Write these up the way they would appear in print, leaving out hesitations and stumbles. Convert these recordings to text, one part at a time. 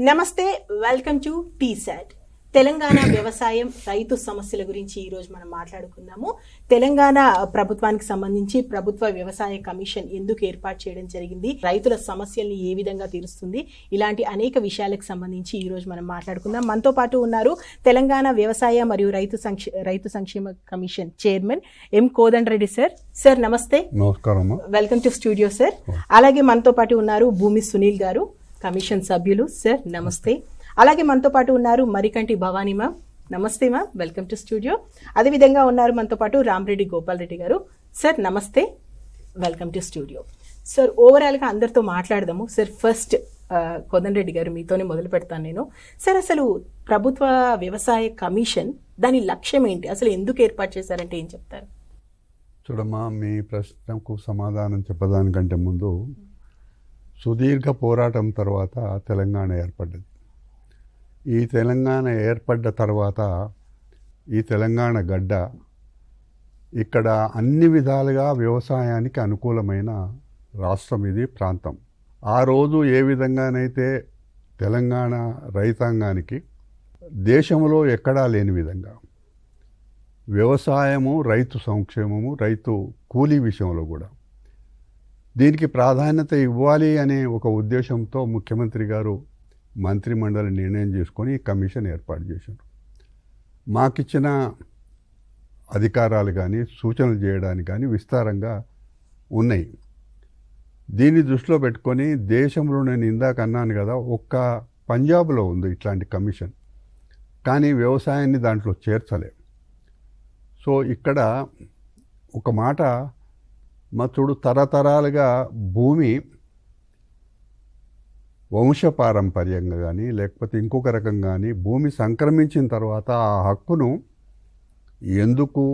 నమస్తే, welcome to T-SAT. Telangana వ్యవసాయం రైతు సమస్యల గురించి ఈరోజు మనం మాట్లాడుకుందాము. తెలంగాణ ప్రభుత్వానికి సంబంధించి ప్రభుత్వ వ్యవసాయ కమిషన్ ఎందుకు ఏర్పాటు చేయడం జరిగింది, రైతుల సమస్యల్ని ఏ విధంగా తీరుస్తుంది, ఇలాంటి అనేక విషయాలకు సంబంధించి ఈరోజు మనం మాట్లాడుకుందాం. మనతో పాటు ఉన్నారు తెలంగాణ వ్యవసాయ మరియు రైతు సంక్షేమ commission chairman M Kodanda Reddy sir. Sir నమస్తే. నమస్కారం. Welcome to studio sir. అలాగే మనతో పాటు ఉన్నారు భూమి సునీల్ గారు, కమిషన్ సభ్యులు. సార్ నమస్తే. అలాగే మనతో పాటు ఉన్నారు మరికంటి భవానీ మ్యామ్. నమస్తే మ్యామ్, వెల్కమ్ టు స్టూడియో. అదేవిధంగా ఉన్నారు మనతో పాటు రామరెడ్డి గోపాల్ రెడ్డి గారు. సార్ నమస్తే, వెల్కమ్ టు స్టూడియో. సార్ ఓవరాల్గా అందరితో మాట్లాడదాము. సార్ ఫస్ట్ కోదండరెడ్డి గారు మీతోనే మొదలు పెడతాను నేను. సార్ అసలు ప్రభుత్వ వ్యవసాయ కమిషన్ దాని లక్ష్యం ఏంటి, అసలు ఎందుకు ఏర్పాటు చేశారంటే ఏం చెప్తారు? చూడమ్మా, మీ ప్రశ్నకు సమాధానం చెప్పడానికంటే ముందు సుదీర్ఘ పోరాటం తర్వాత తెలంగాణ ఏర్పడ్డది. ఈ తెలంగాణ ఏర్పడ్డ తర్వాత ఈ తెలంగాణ గడ్డ ఇక్కడ అన్ని విధాలుగా వ్యవసాయానికి అనుకూలమైన రాష్ట్రం, ఇది ప్రాంతం. ఆ రోజు ఏ విధంగానైతే తెలంగాణ రైతాంగానికి దేశంలో ఎక్కడా లేని విధంగా వ్యవసాయము, రైతు సంక్షేమము, రైతు కూలీ విషయంలో కూడా దీనికి ప్రాధాన్యత ఇవ్వాలి అనే ఒక ఉద్దేశంతో ముఖ్యమంత్రి గారు మంత్రిమండలి నిర్ణయం చేసుకొని కమిషన్ ఏర్పాటు చేశారు. మాకిచ్చిన అధికారాలు కానీ సూచనలు చేయడానికి కానీ విస్తారంగా ఉన్నాయి. దీన్ని దృష్టిలో పెట్టుకొని దేశంలో, నేను ఇందాక అన్నాను కదా, ఒక్క పంజాబ్లో ఉంది ఇట్లాంటి కమిషన్, కానీ వ్యవసాయాన్ని దాంట్లో చేర్చలే. సో ఇక్కడ ఒక మాట చూడు, తరతరాలుగా భూమి వంశపారంపర్యంగా కానీ లేకపోతే ఇంకొక రకం కానీ భూమి సంక్రమించిన తర్వాత ఆ హక్కును ఎందుకు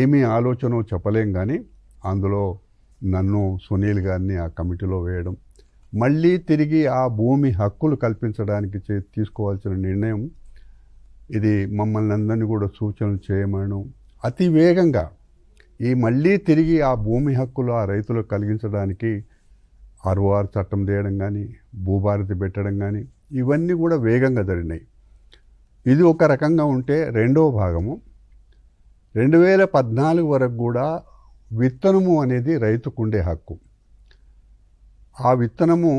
ఏమీ ఆలోచన చెప్పలేం, కానీ అందులో నన్ను, సునీల్ గారిని ఆ కమిటీలో వేయడం, మళ్ళీ తిరిగి ఆ భూమి హక్కులు కల్పించడానికి తీసుకోవాల్సిన నిర్ణయం, ఇది మమ్మల్ని అందరినీ కూడా సూచనలు చేయమను అతి వేగంగా ఈ మళ్ళీ తిరిగి ఆ భూమి హక్కులు ఆ రైతులకు కలిగించడానికి ఆర్ఓఆర్ చట్టం చేయడం కానీ, భూభారతి పెట్టడం కానీ, ఇవన్నీ కూడా వేగంగా జరిగినాయి. ఇది ఒక రకంగా ఉంటే, రెండవ భాగము 2014 వరకు కూడా విత్తనము అనేది రైతుకుండే హక్కు. ఆ విత్తనము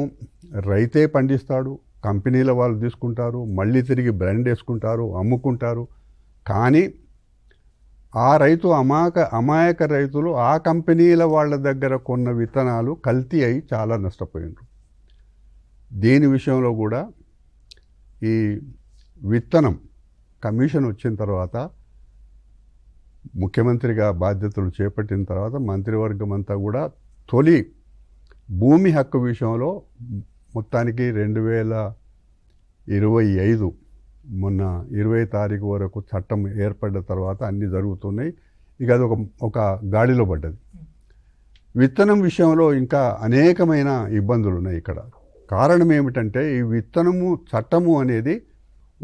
రైతే పండిస్తాడు, కంపెనీల వాళ్ళు తీసుకుంటారు, మళ్ళీ తిరిగి బ్రాండ్ వేసుకుంటారు, అమ్ముకుంటారు. కానీ ఆ రైతు అమాయక రైతులు ఆ కంపెనీల వాళ్ళ దగ్గర కొన్న విత్తనాలు కల్తీ అయి చాలా నష్టపోయినారు. దీని విషయంలో కూడా ఈ విత్తనం కమిషన్ వచ్చిన తర్వాత, ముఖ్యమంత్రిగా బాధ్యతలు చేపట్టిన తర్వాత మంత్రివర్గం అంతా కూడా తొలి భూమి హక్కు విషయంలో మొత్తానికి 2025 మొన్న 20 తారీఖు వరకు చట్టం ఏర్పడ్డ తర్వాత అన్నీ జరుగుతున్నాయి. ఇక అది ఒక గాడిలో పడ్డది. విత్తనం విషయంలో ఇంకా అనేకమైన ఇబ్బందులు ఉన్నాయి. ఇక్కడ కారణం ఏమిటంటే, ఈ విత్తనము చట్టము అనేది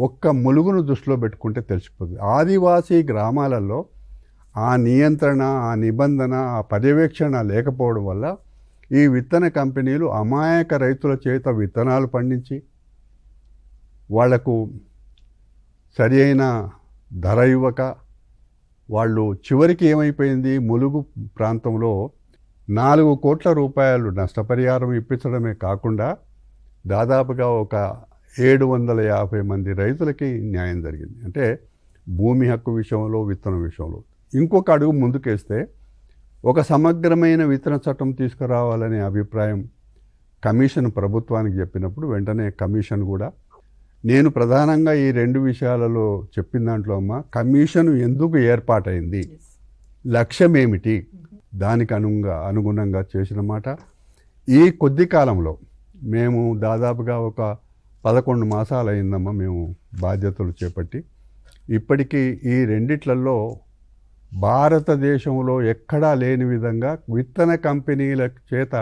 ఒక్క ములుగును దృష్టిలో పెట్టుకుంటే తెలిసిపోతుంది. ఆదివాసీ గ్రామాలలో ఆ నియంత్రణ, ఆ నిబంధన, ఆ పర్యవేక్షణ లేకపోవడం వల్ల ఈ విత్తన కంపెనీలు అమాయక రైతుల చేత విత్తనాలు పండించి వాళ్లకు సరి అయిన ధర ఇవ్వక, వాళ్ళు చివరికి ఏమైపోయింది, ములుగు ప్రాంతంలో 4 కోట్ల రూపాయలు నష్టపరిహారం ఇప్పించడమే కాకుండా దాదాపుగా ఒక 750 మంది రైతులకి న్యాయం జరిగింది. అంటే భూమి హక్కు విషయంలో, విత్తనం విషయంలో. ఇంకొక అడుగు ముందుకేస్తే, ఒక సమగ్రమైన విత్తన చట్టం తీసుకురావాలనే అభిప్రాయం కమిషన్ ప్రభుత్వానికి చెప్పినప్పుడు వెంటనే కమిషన్ కూడా, నేను ప్రధానంగా ఈ 2 విషయాలలో చెప్పిన దాంట్లో అమ్మ, కమిషన్ ఎందుకు ఏర్పాటైంది, లక్ష్యం ఏమిటి, దానికి అనుగుణంగా చేసిన మాట. ఈ కొద్ది కాలంలో మేము దాదాపుగా ఒక 11 మాసాలు అయిందమ్మా మేము బాధ్యతలు చేపట్టి. ఇప్పటికీ ఈ రెండిట్లలో భారతదేశంలో ఎక్కడా లేని విధంగా విత్తన కంపెనీల చేత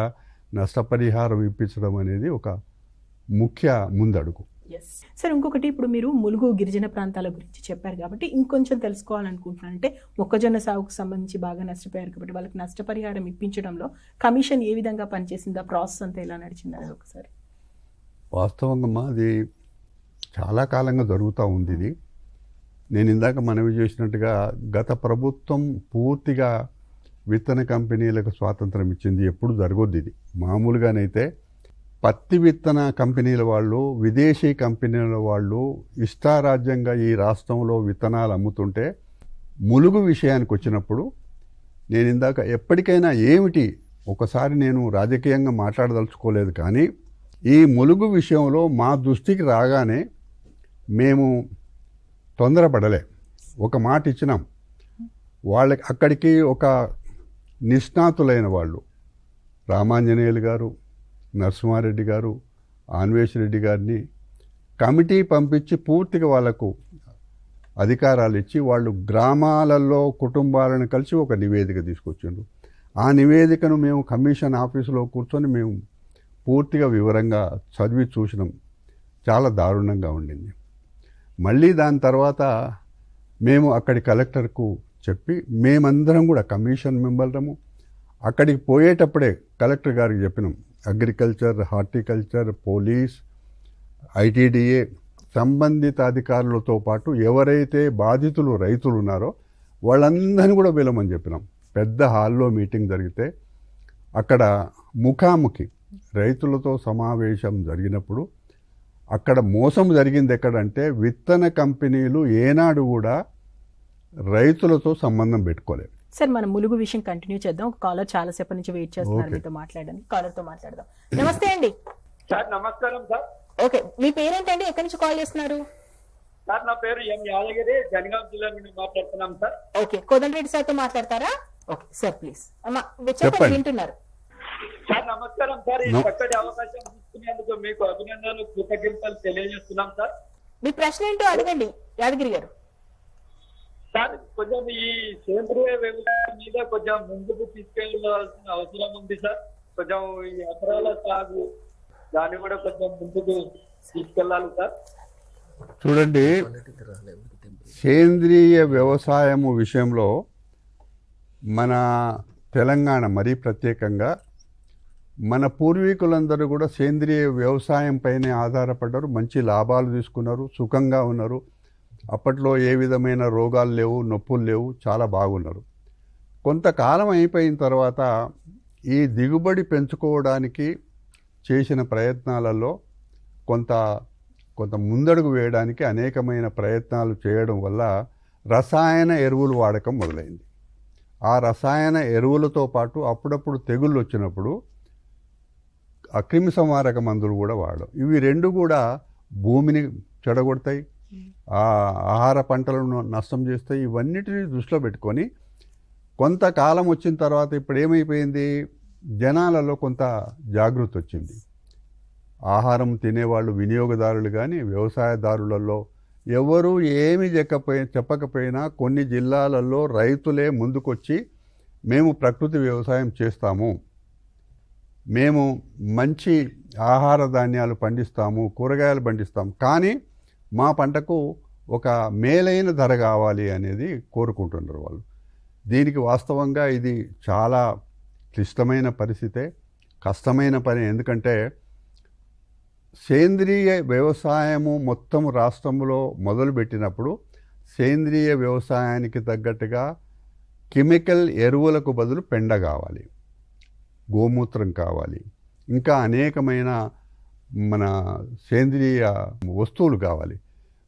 నష్టపరిహారం ఇప్పించడం అనేది ఒక ముఖ్య ముందడుగు. సార్ ఇంకొకటి, ఇప్పుడు మీరు ములుగు గిరిజన ప్రాంతాల గురించి చెప్పారు కాబట్టి ఇంకొంచెం తెలుసుకోవాలనుకుంటున్నానంటే, మొక్కజొన్న సాగుకు సంబంధించి బాగా నష్టపోయారు కాబట్టి వాళ్ళకి నష్టపరిహారం ఇప్పించడంలో కమిషన్ ఏ విధంగా పనిచేసింది, ఆ ప్రాసెస్ అంతా ఎలా నడిచింది అనేది ఒకసారి. వాస్తవంగా అది చాలా కాలంగా జరుగుతూ ఉంది ఇది. నేను ఇందాక మనవి చేసినట్టుగా గత ప్రభుత్వం పూర్తిగా విత్తన కంపెనీలకు స్వాతంత్రం ఇచ్చింది. ఎప్పుడు జరగొద్దు ఇది. మామూలుగానైతే పత్తి విత్తన కంపెనీల వాళ్ళు, విదేశీ కంపెనీల వాళ్ళు ఇష్టారాజ్యంగా ఈ రాష్ట్రంలో విత్తనాలు అమ్ముతుంటే, ములుగు విషయానికి వచ్చినప్పుడు నేను ఇందాక ఎప్పటికైనా ఏమిటి, ఒకసారి నేను రాజకీయంగా మాట్లాడదలుచుకోలేదు, కానీ ఈ ములుగు విషయంలో మా దృష్టికి రాగానే మేము తొందరపడలే. ఒక మాట ఇచ్చినాం వాళ్ళకి. అక్కడికి ఒక నిష్ణాతులైన వాళ్ళు రామాంజనేయులు గారు, నరసింహారెడ్డి గారు, ఆన్వేష్ రెడ్డి గారిని కమిటీ పంపించి పూర్తిగా వాళ్లకు అధికారాలు ఇచ్చి వాళ్ళు గ్రామాలలో కుటుంబాలను కలిసి ఒక నివేదిక తీసుకొచ్చిండ్రు. ఆ నివేదికను మేము కమిషన్ ఆఫీసులో కూర్చొని మేము పూర్తిగా వివరంగా చదివి చూసినాం. చాలా దారుణంగా ఉండింది. మళ్ళీ దాని తర్వాత మేము అక్కడి కలెక్టర్కు చెప్పి మేమందరం కూడా కమిషన్ మెంబర్లము అక్కడికి పోయేటప్పుడే కలెక్టర్ గారికి చెప్పినాం. అగ్రికల్చర్, హార్టికల్చర్, పోలీస్, ఐటీడీఏ సంబంధిత అధికారులతో పాటు ఎవరైతే బాధితులు రైతులు ఉన్నారో వాళ్ళందరినీ కూడా పిలవమని చెప్పినాం. పెద్ద హాల్లో మీటింగ్ జరిగితే అక్కడ ముఖాముఖి రైతులతో సమావేశం జరిగినప్పుడు అక్కడ మోసం జరిగింది ఎక్కడంటే, విత్తన కంపెనీలు ఏనాడు కూడా రైతులతో సంబంధం పెట్టుకోలేదు. సార్, మనం ములుగు విషయం కంటిన్యూ చేద్దాం. ఒక కాలర్ చాలా సేపటి నుంచి వెయిట్ చేస్తున్నారు మీతో మాట్లాడడానికి. కాలర్తో మాట్లాడదాం. నమస్తే అండి. సార్ నమస్కారం సార్. ఓకే, మీ పేరేంటండి, ఎక్కడి నుంచి కాల్ చేస్తున్నారు? సార్ నా పేరు ఎం యాదగిరి, జనగాం జిల్లా నుండి మాట్లాడుతున్నాం సార్. ఓకే, కోదండరెడ్డి సార్తో మాట్లాడతారా? Okay sir, please. అమ్మా చెప్పండి, వింటున్నారు. సార్ నమస్కారం సార్. ఈ చక్కటి అవకాశం తీసుకునేందుకు మీకు అభినందనలు, కృతజ్ఞతలు తెలియజేస్తున్నాం సార్. మీ ప్రశ్న ఏంటో అడగండి యాదగిరి గారు. సార్, కొంచెం ఈ సేంద్రియ వ్యవసాయం మీద కొంచెం ముందుకు తీసుకెళ్లాల్సిన అవసరం ఉంది సార్. కొంచెం ఈ ఎకరాల సాగు దాన్ని కూడా కొంచెం ముందుకు తీసుకెళ్లాలి సార్. చూడండి, సేంద్రియ వ్యవసాయము విషయంలో మన తెలంగాణ మరీ ప్రత్యేకంగా మన పూర్వీకులందరూ కూడా సేంద్రియ వ్యవసాయం పైనే ఆధారపడ్డారు. మంచి లాభాలు తీసుకున్నారు, సుఖంగా ఉన్నారు. అప్పట్లో ఏ విధమైన రోగాలు లేవు, నొప్పులు లేవు, చాలా బాగున్నారు. కొంతకాలం అయిపోయిన తర్వాత ఈ దిగుబడి పెంచుకోవడానికి చేసిన ప్రయత్నాలలో కొంత ముందడుగు వేయడానికి అనేకమైన ప్రయత్నాలు చేయడం వల్ల రసాయన ఎరువులు వాడకం మొదలైంది. ఆ రసాయన ఎరువులతో పాటు అప్పుడప్పుడు తెగుళ్ళు వచ్చినప్పుడు క్రిమి సంహారక మందులు కూడా వాడడం. ఇవి రెండు కూడా భూమిని చెడగొడతాయి, ఆహార పంటలను నష్టం చేస్తాయి. ఇవన్నిటిని దృష్టిలో పెట్టుకొని కొంతకాలం వచ్చిన తర్వాత ఇప్పుడు ఏమైపోయింది, జనాలలో కొంత జాగృతి వచ్చింది. ఆహారం తినేవాళ్ళు, వినియోగదారులు కానీ వ్యవసాయదారులలో ఎవరు ఏమి చెప్పకపోయినా కొన్ని జిల్లాలలో రైతులే ముందుకొచ్చి మేము ప్రకృతి వ్యవసాయం చేస్తాము, మేము మంచి ఆహార ధాన్యాలు పండిస్తాము, కూరగాయలు పండిస్తాము, కానీ మా పంటకు ఒక మేలైన ధర కావాలి అనేది కోరుకుంటున్నారు వాళ్ళు. దీనికి వాస్తవంగా ఇది చాలా క్లిష్టమైన పరిస్థితే, కష్టమైన పని. ఎందుకంటే సేంద్రియ వ్యవసాయము మొత్తం రాష్ట్రంలో మొదలుపెట్టినప్పుడు సేంద్రియ వ్యవసాయానికి తగ్గట్టుగా కెమికల్ ఎరువులకు బదులు పెండ కావాలి, గోమూత్రం కావాలి, ఇంకా అనేకమైన మన సేంద్రియ వస్తువులు కావాలి.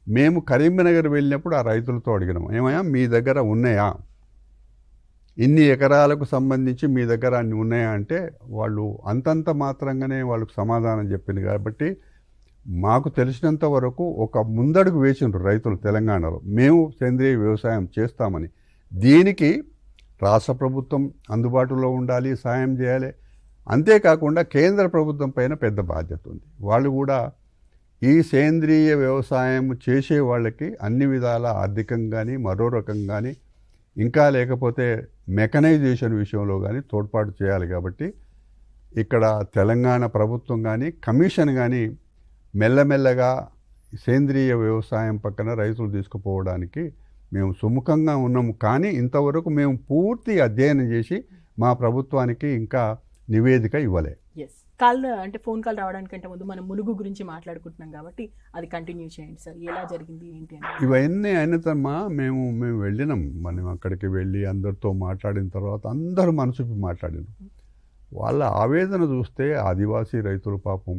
మేము కరీంనగర్ వెళ్ళినప్పుడు ఆ రైతులతో అడిగినాం, ఏమయ్యా మీ దగ్గర ఉన్నాయా, ఇన్ని ఎకరాలకు సంబంధించి మీ దగ్గర అన్ని ఉన్నాయా అంటే వాళ్ళు అంతంత మాత్రంగానే వాళ్ళకు సమాధానం చెప్పింది. కాబట్టి మాకు తెలిసినంత వరకు ఒక ముందడుగు వేసిండ్రు రైతులు తెలంగాణలో, మేము సేంద్రియ వ్యవసాయం చేస్తామని. దీనికి రాష్ట్ర ప్రభుత్వం అందుబాటులో ఉండాలి, సాయం చేయాలి. అంతేకాకుండా కేంద్ర ప్రభుత్వం పైన పెద్ద బాధ్యత ఉంది. వాళ్ళు కూడా ఈ సేంద్రియ వ్యవసాయం చేసే వాళ్ళకి అన్ని విధాల ఆర్థికంగా కానీ మరో రకంగా కానీ ఇంకా లేకపోతే మెకనైజేషన్ విషయంలో కానీ తోడ్పాటు చేయాలి. కాబట్టి ఇక్కడ తెలంగాణ ప్రభుత్వం కానీ కమిషన్ కానీ మెల్లమెల్లగా సేంద్రియ వ్యవసాయం పక్కన రైతులు తీసుకుపోవడానికి మేము సుముఖంగా ఉన్నాము. కానీ ఇంతవరకు మేము పూర్తి అధ్యయనం చేసి మా ప్రభుత్వానికి ఇంకా నివేదిక ఇవ్వలే. అంటే ఫోన్ కాల్ రావడానికంటే ముందు మనం ములుగు గురించి మాట్లాడుకుంటున్నాం కాబట్టి అది కంటిన్యూ చేయండి సార్, ఎలా జరిగింది ఏంటి అని. ఇవన్నీ అయినతమ్మా మేము వెళ్ళినాం. మనం అక్కడికి వెళ్ళి అందరితో మాట్లాడిన తర్వాత అందరూ మనసుకి మాట్లాడినాం. వాళ్ళ ఆవేదన చూస్తే ఆదివాసీ రైతులు పాపం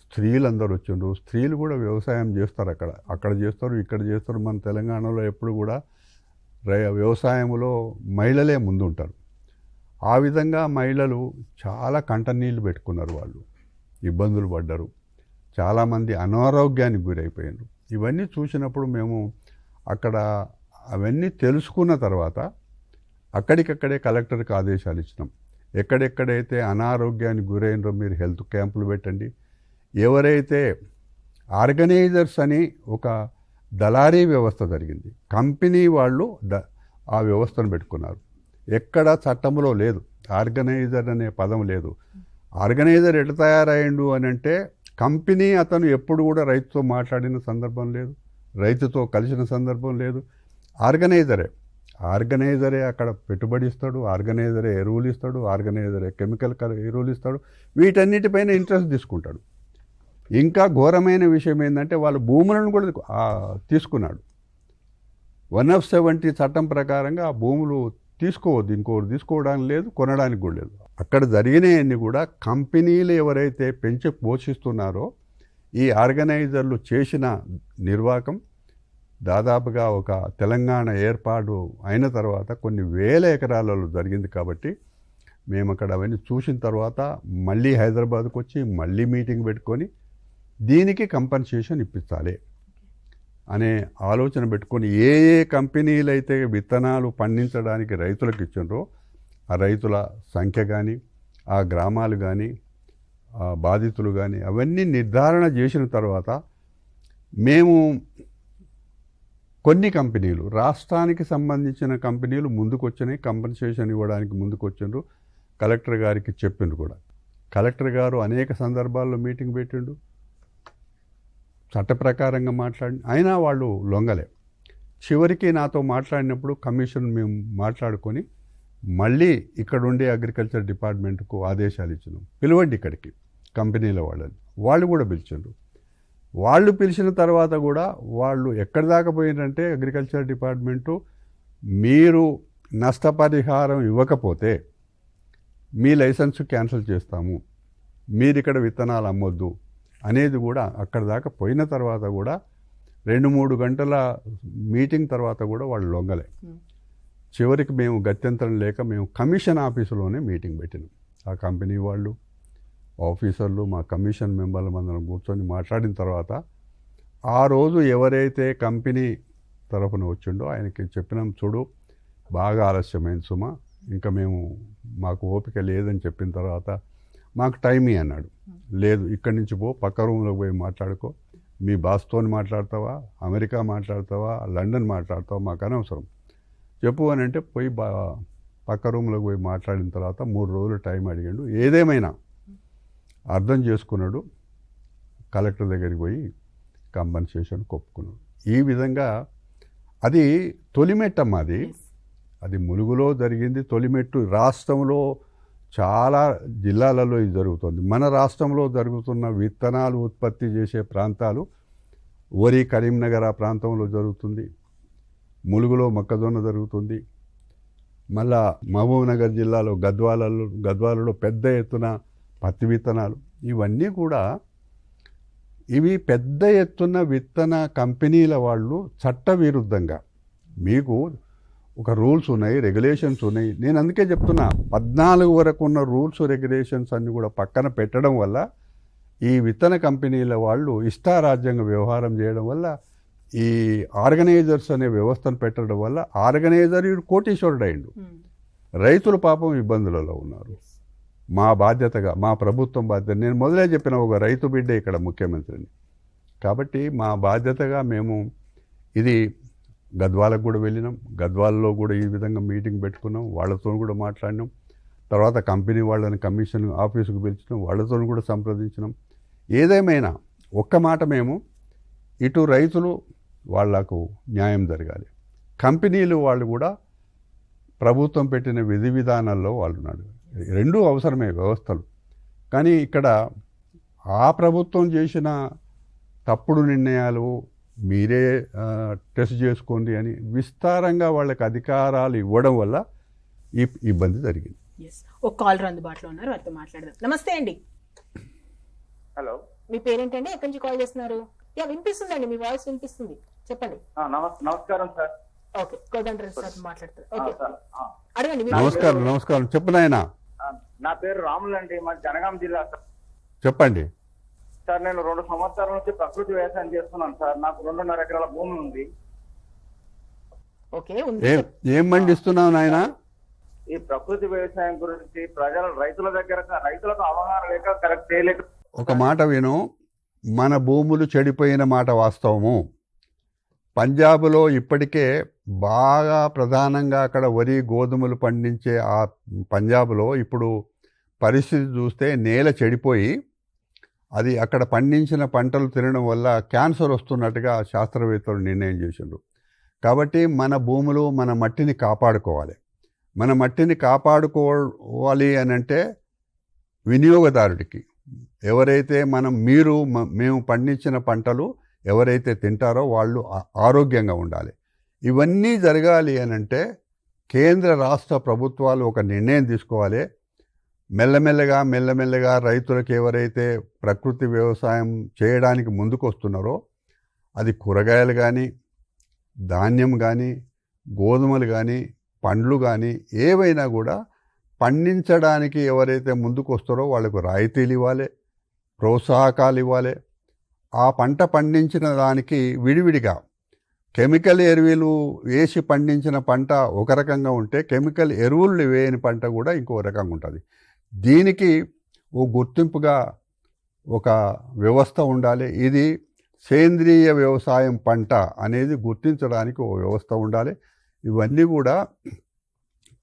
స్త్రీలందరూ వచ్చిండ్రు. స్త్రీలు కూడా వ్యవసాయం చేస్తారు, అక్కడ చేస్తారు, ఇక్కడ చేస్తారు. మన తెలంగాణలో ఎప్పుడు కూడా వ్యవసాయంలో మహిళలే ముందుంటారు. ఆ విధంగా మహిళలు చాలా కంటనీళ్ళు పెట్టుకున్నారు, వాళ్ళు ఇబ్బందులు పడ్డారు, చాలామంది అనారోగ్యానికి గురైపోయారు. ఇవన్నీ చూసినప్పుడు మేము అక్కడ అవన్నీ తెలుసుకున్న తర్వాత అక్కడికక్కడే కలెక్టర్కి ఆదేశాలు ఇచ్చినాం. ఎక్కడెక్కడైతే అనారోగ్యానికి గురైనరో మీరు హెల్త్ క్యాంపులు పెట్టండి. ఎవరైతే ఆర్గనైజర్స్ అని ఒక దళారీ వ్యవస్థ జరిగింది, కంపెనీ వాళ్ళు ఆ వ్యవస్థను పెట్టుకున్నారు. ఎక్కడ చట్టంలో లేదు, ఆర్గనైజర్ అనే పదం లేదు. ఆర్గనైజర్ ఎట్లా తయారయ్యిండు అని అంటే కంపెనీ అతను ఎప్పుడు కూడా రైతుతో మాట్లాడిన సందర్భం లేదు, రైతుతో కలిసిన సందర్భం లేదు. ఆర్గనైజరే అక్కడ పెట్టుబడి ఇస్తాడు, ఆర్గనైజరే ఎరువులు ఇస్తాడు, ఆర్గనైజరే కెమికల్ ఎరువులు ఇస్తాడు, వీటన్నిటిపైన ఇంట్రెస్ట్ తీసుకుంటాడు. ఇంకా ఘోరమైన విషయం ఏంటంటే వాళ్ళ భూములను కూడా తీసుకున్నాడు. 170 చట్టం ప్రకారంగా ఆ భూములు తీసుకోవద్దు, ఇంకోటి తీసుకోవడానికి లేదు, కొనడానికి కూడా లేదు. అక్కడ జరిగినవన్నీ కూడా కంపెనీలు ఎవరైతే పెంచి పోషిస్తున్నారో ఈ ఆర్గనైజర్లు చేసిన నిర్వాకం దాదాపుగా ఒక తెలంగాణ ఏర్పాటు అయిన తర్వాత కొన్ని వేల ఎకరాలలో జరిగింది. కాబట్టి మేము అక్కడ అవన్నీ చూసిన తర్వాత మళ్ళీ హైదరాబాద్కు వచ్చి మళ్ళీ మీటింగ్ పెట్టుకొని దీనికి కంపన్సేషన్ ఇప్పించాలి అనే ఆలోచన పెట్టుకొని ఏ కంపెనీలు అయితే విత్తనాలు పండించడానికి రైతులకు ఇచ్చిండ్రో ఆ రైతుల సంఖ్య కానీ, ఆ గ్రామాలు కానీ, ఆ బాధితులు కానీ అవన్నీ నిర్ధారణ చేసిన తర్వాత మేము కొన్ని కంపెనీలు, రాష్ట్రానికి సంబంధించిన కంపెనీలు ముందుకు వచ్చినాయి, కంపన్సేషన్ ఇవ్వడానికి ముందుకు వచ్చిండ్రు. కలెక్టర్ గారికి చెప్పిండ్రు కూడా. కలెక్టర్ గారు అనేక సందర్భాల్లో మీటింగ్ పెట్టిండు, చట్ట ప్రకారంగా అయినా వాళ్ళు లొంగలే. చివరికి నాతో మాట్లాడినప్పుడు కమిషన్ మేము మాట్లాడుకొని మళ్ళీ ఇక్కడ ఉండే అగ్రికల్చర్ డిపార్ట్మెంట్కు ఆదేశాలు ఇచ్చినాం, పిలవండి ఇక్కడికి కంపెనీల వాళ్ళని. వాళ్ళు కూడా పిలిచిండ్రు. వాళ్ళు పిలిచిన తర్వాత కూడా వాళ్ళు ఎక్కడి దాకా పోయిందంటే అగ్రికల్చర్ డిపార్ట్మెంటు మీరు నష్టపరిహారం ఇవ్వకపోతే మీ లైసెన్స్ క్యాన్సిల్ చేస్తాము, మీరు ఇక్కడ విత్తనాలు అమ్మొద్దు అనేది కూడా అక్కడ దాకా పోయిన తర్వాత కూడా 2-3 గంటల మీటింగ్ తర్వాత కూడా వాళ్ళు లొంగలే. చివరికి మేము గత్యంతరం లేక మేము కమిషన్ ఆఫీసులోనే మీటింగ్ పెట్టినాం. ఆ కంపెనీ వాళ్ళు, ఆఫీసర్లు, మా కమిషన్ మెంబర్లు అందరం కూర్చొని మాట్లాడిన తర్వాత ఆ రోజు ఎవరైతే కంపెనీ తరఫున వచ్చిండో ఆయనకి చెప్పినాం, చూడు బాగా ఆలస్యమైంది సుమా, ఇంకా మాకు ఓపిక లేదని చెప్పిన తర్వాత మాకు టైమీ అన్నాడు. లేదు, ఇక్కడి నుంచి పక్క రూమ్లోకి పోయి మాట్లాడుకో, మీ బాస్తో మాట్లాడతావా, అమెరికా మాట్లాడతావా, లండన్ మాట్లాడతావా, మాకు అనవసరం, చెప్పు అని అంటే పోయి పక్క రూమ్లోకి పోయి మాట్లాడిన తర్వాత 3 రోజులు టైం అడిగాడు. ఏదేమైనా అర్థం చేసుకున్నాడు, కలెక్టర్ దగ్గరికి పోయి కంపన్సేషన్ ఒప్పుకున్నాడు. ఈ విధంగా అది తొలిమెట్టమ్మా, అది ములుగులో జరిగింది తొలిమెట్టు. రాష్ట్రంలో చాలా జిల్లాలలో ఇది జరుగుతుంది. మన రాష్ట్రంలో జరుగుతున్న విత్తనాలు ఉత్పత్తి చేసే ప్రాంతాలు వరి, కరీంనగర్ ఆ ప్రాంతంలో జరుగుతుంది, ములుగులో మొక్కజొన్న జరుగుతుంది, మళ్ళా మహబూబ్నగర్ జిల్లాలో గద్వాలలో పెద్ద ఎత్తున పత్తి విత్తనాలు. ఇవన్నీ కూడా ఇవి పెద్ద ఎత్తున విత్తన కంపెనీల వాళ్ళు చట్టవిరుద్ధంగా, మీకు ఒక రూల్స్ ఉన్నాయి, రెగ్యులేషన్స్ ఉన్నాయి. నేను అందుకే చెప్తున్నా, 14 వరకు ఉన్న రూల్స్ రెగ్యులేషన్స్ అన్నీ కూడా పక్కన పెట్టడం వల్ల ఈ విత్తన కంపెనీల వాళ్ళు ఇష్టారాజ్యంగా వ్యవహారం చేయడం వల్ల, ఈ ఆర్గనైజర్స్ అనే వ్యవస్థను పెట్టడం వల్ల ఆర్గనైజర్ కోటీశ్వరుడు అయిండు, రైతులు పాపం ఇబ్బందులలో ఉన్నారు. మా బాధ్యతగా, మా ప్రభుత్వం బాధ్యత, నేను మొదలే చెప్పిన ఒక రైతు బిడ్డ ఇక్కడ ముఖ్యమంత్రిని, కాబట్టి మా బాధ్యతగా మేము ఇది గద్వాలకు కూడా వెళ్ళినాం. గద్వాలలో కూడా ఈ విధంగా మీటింగ్ పెట్టుకున్నాం, వాళ్ళతో కూడా మాట్లాడినాం. తర్వాత కంపెనీ వాళ్ళని కమిషన్ ఆఫీసుకు పిలిచినాం, వాళ్ళతో కూడా సంప్రదించినాం. ఏదేమైనా ఒక్క మాట, మేము ఇటు రైతులు వాళ్లకు న్యాయం జరగాలి, కంపెనీలు వాళ్ళు కూడా ప్రభుత్వం పెట్టిన విధి విధానాల్లో వాళ్ళు ఉన్నాడు. రెండూ అవసరమే వ్యవస్థలు. కానీ ఇక్కడ ఆ ప్రభుత్వం చేసిన తప్పుడు నిర్ణయాలు మీరే టెస్ట్ చేసుకోండి అని విస్తారంగా వాళ్ళకి అధికారాలు ఇవ్వడం వల్ల ఈ ఇబ్బంది జరిగింది. ఎస్, ఒక కాలర్ అందుబాటులో ఉన్నారు, వారితో మాట్లాడదాం. నమస్తే అండి. హలో, మీ పేరేంటండి, ఎక్కడి నుంచి కాల్ చేస్తున్నారు? యా, వినిపిస్తుందండి, మీ వాయిస్ వినిపిస్తుంది, చెప్పండి. నమస్కారం సార్. ఓకే, కోదండరామ్ సార్ మాట్లాడతారు. ఓకే, సార్, అడగండి. నమస్కారం చెప్పు నాయనా. నా పేరు రాములు అండి, మా జనగాం జిల్లా సార్. చెప్పండి సార్, నేను 2 సంవత్సరాల నుంచి ప్రకృతి వ్యవసాయం చేస్తున్నాను సార్. నాకు 2.5 ఎకరాల భూమి ఉంది. ఓకే, ఉంది. ఏం పండిస్తున్నావు నాయనా? ఈ ప్రకృతి వ్యవసాయం గురించి రైతులకు అవగాహన లేక కరెక్ట్ చేయలేక. ఒక మాట విను, మన భూములు చెడిపోయిన మాట వాస్తవము. పంజాబ్లో ఇప్పటికే బాగా ప్రధానంగా అక్కడ వరి గోధుమలు పండించే ఆ పంజాబ్లో ఇప్పుడు పరిస్థితి చూస్తే నేల చెడిపోయి అది అక్కడ పండించిన పంటలు తినడం వల్ల క్యాన్సర్ వస్తున్నట్టుగా శాస్త్రవేత్తలు నిర్ణయం చేసిండ్రు. కాబట్టి మన భూములు మన మట్టిని కాపాడుకోవాలి. మన మట్టిని కాపాడుకోవాలి అని అంటే వినియోగదారుడికి ఎవరైతే మేము పండించిన పంటలు ఎవరైతే తింటారో వాళ్ళు ఆరోగ్యంగా ఉండాలి. ఇవన్నీ జరగాలి అని అంటే కేంద్ర రాష్ట్ర ప్రభుత్వాలు ఒక నిర్ణయం తీసుకోవాలి. మెల్లమెల్లగా రైతులకు ఎవరైతే ప్రకృతి వ్యవసాయం చేయడానికి ముందుకు వస్తున్నారో అది కూరగాయలు కానీ, ధాన్యం కానీ, గోధుమలు కానీ, పండ్లు కానీ ఏవైనా కూడా పండించడానికి ఎవరైతే ముందుకు వస్తారో వాళ్ళకు రాయితీలు ఇవ్వాలి, ప్రోత్సాహకాలు ఇవ్వాలి. ఆ పంట పండించిన దానికి విడివిడిగా కెమికల్ ఎరువులు వేసి పండించిన పంట ఒక రకంగా ఉంటే కెమికల్ ఎరువులు వేయని పంట కూడా ఇంకో రకంగా ఉంటుంది. దీనికి ఓ గుర్తింపుగా ఒక వ్యవస్థ ఉండాలి. ఇది సేంద్రియ వ్యవసాయం పంట అనేది గుర్తించడానికి ఓ వ్యవస్థ ఉండాలి. ఇవన్నీ కూడా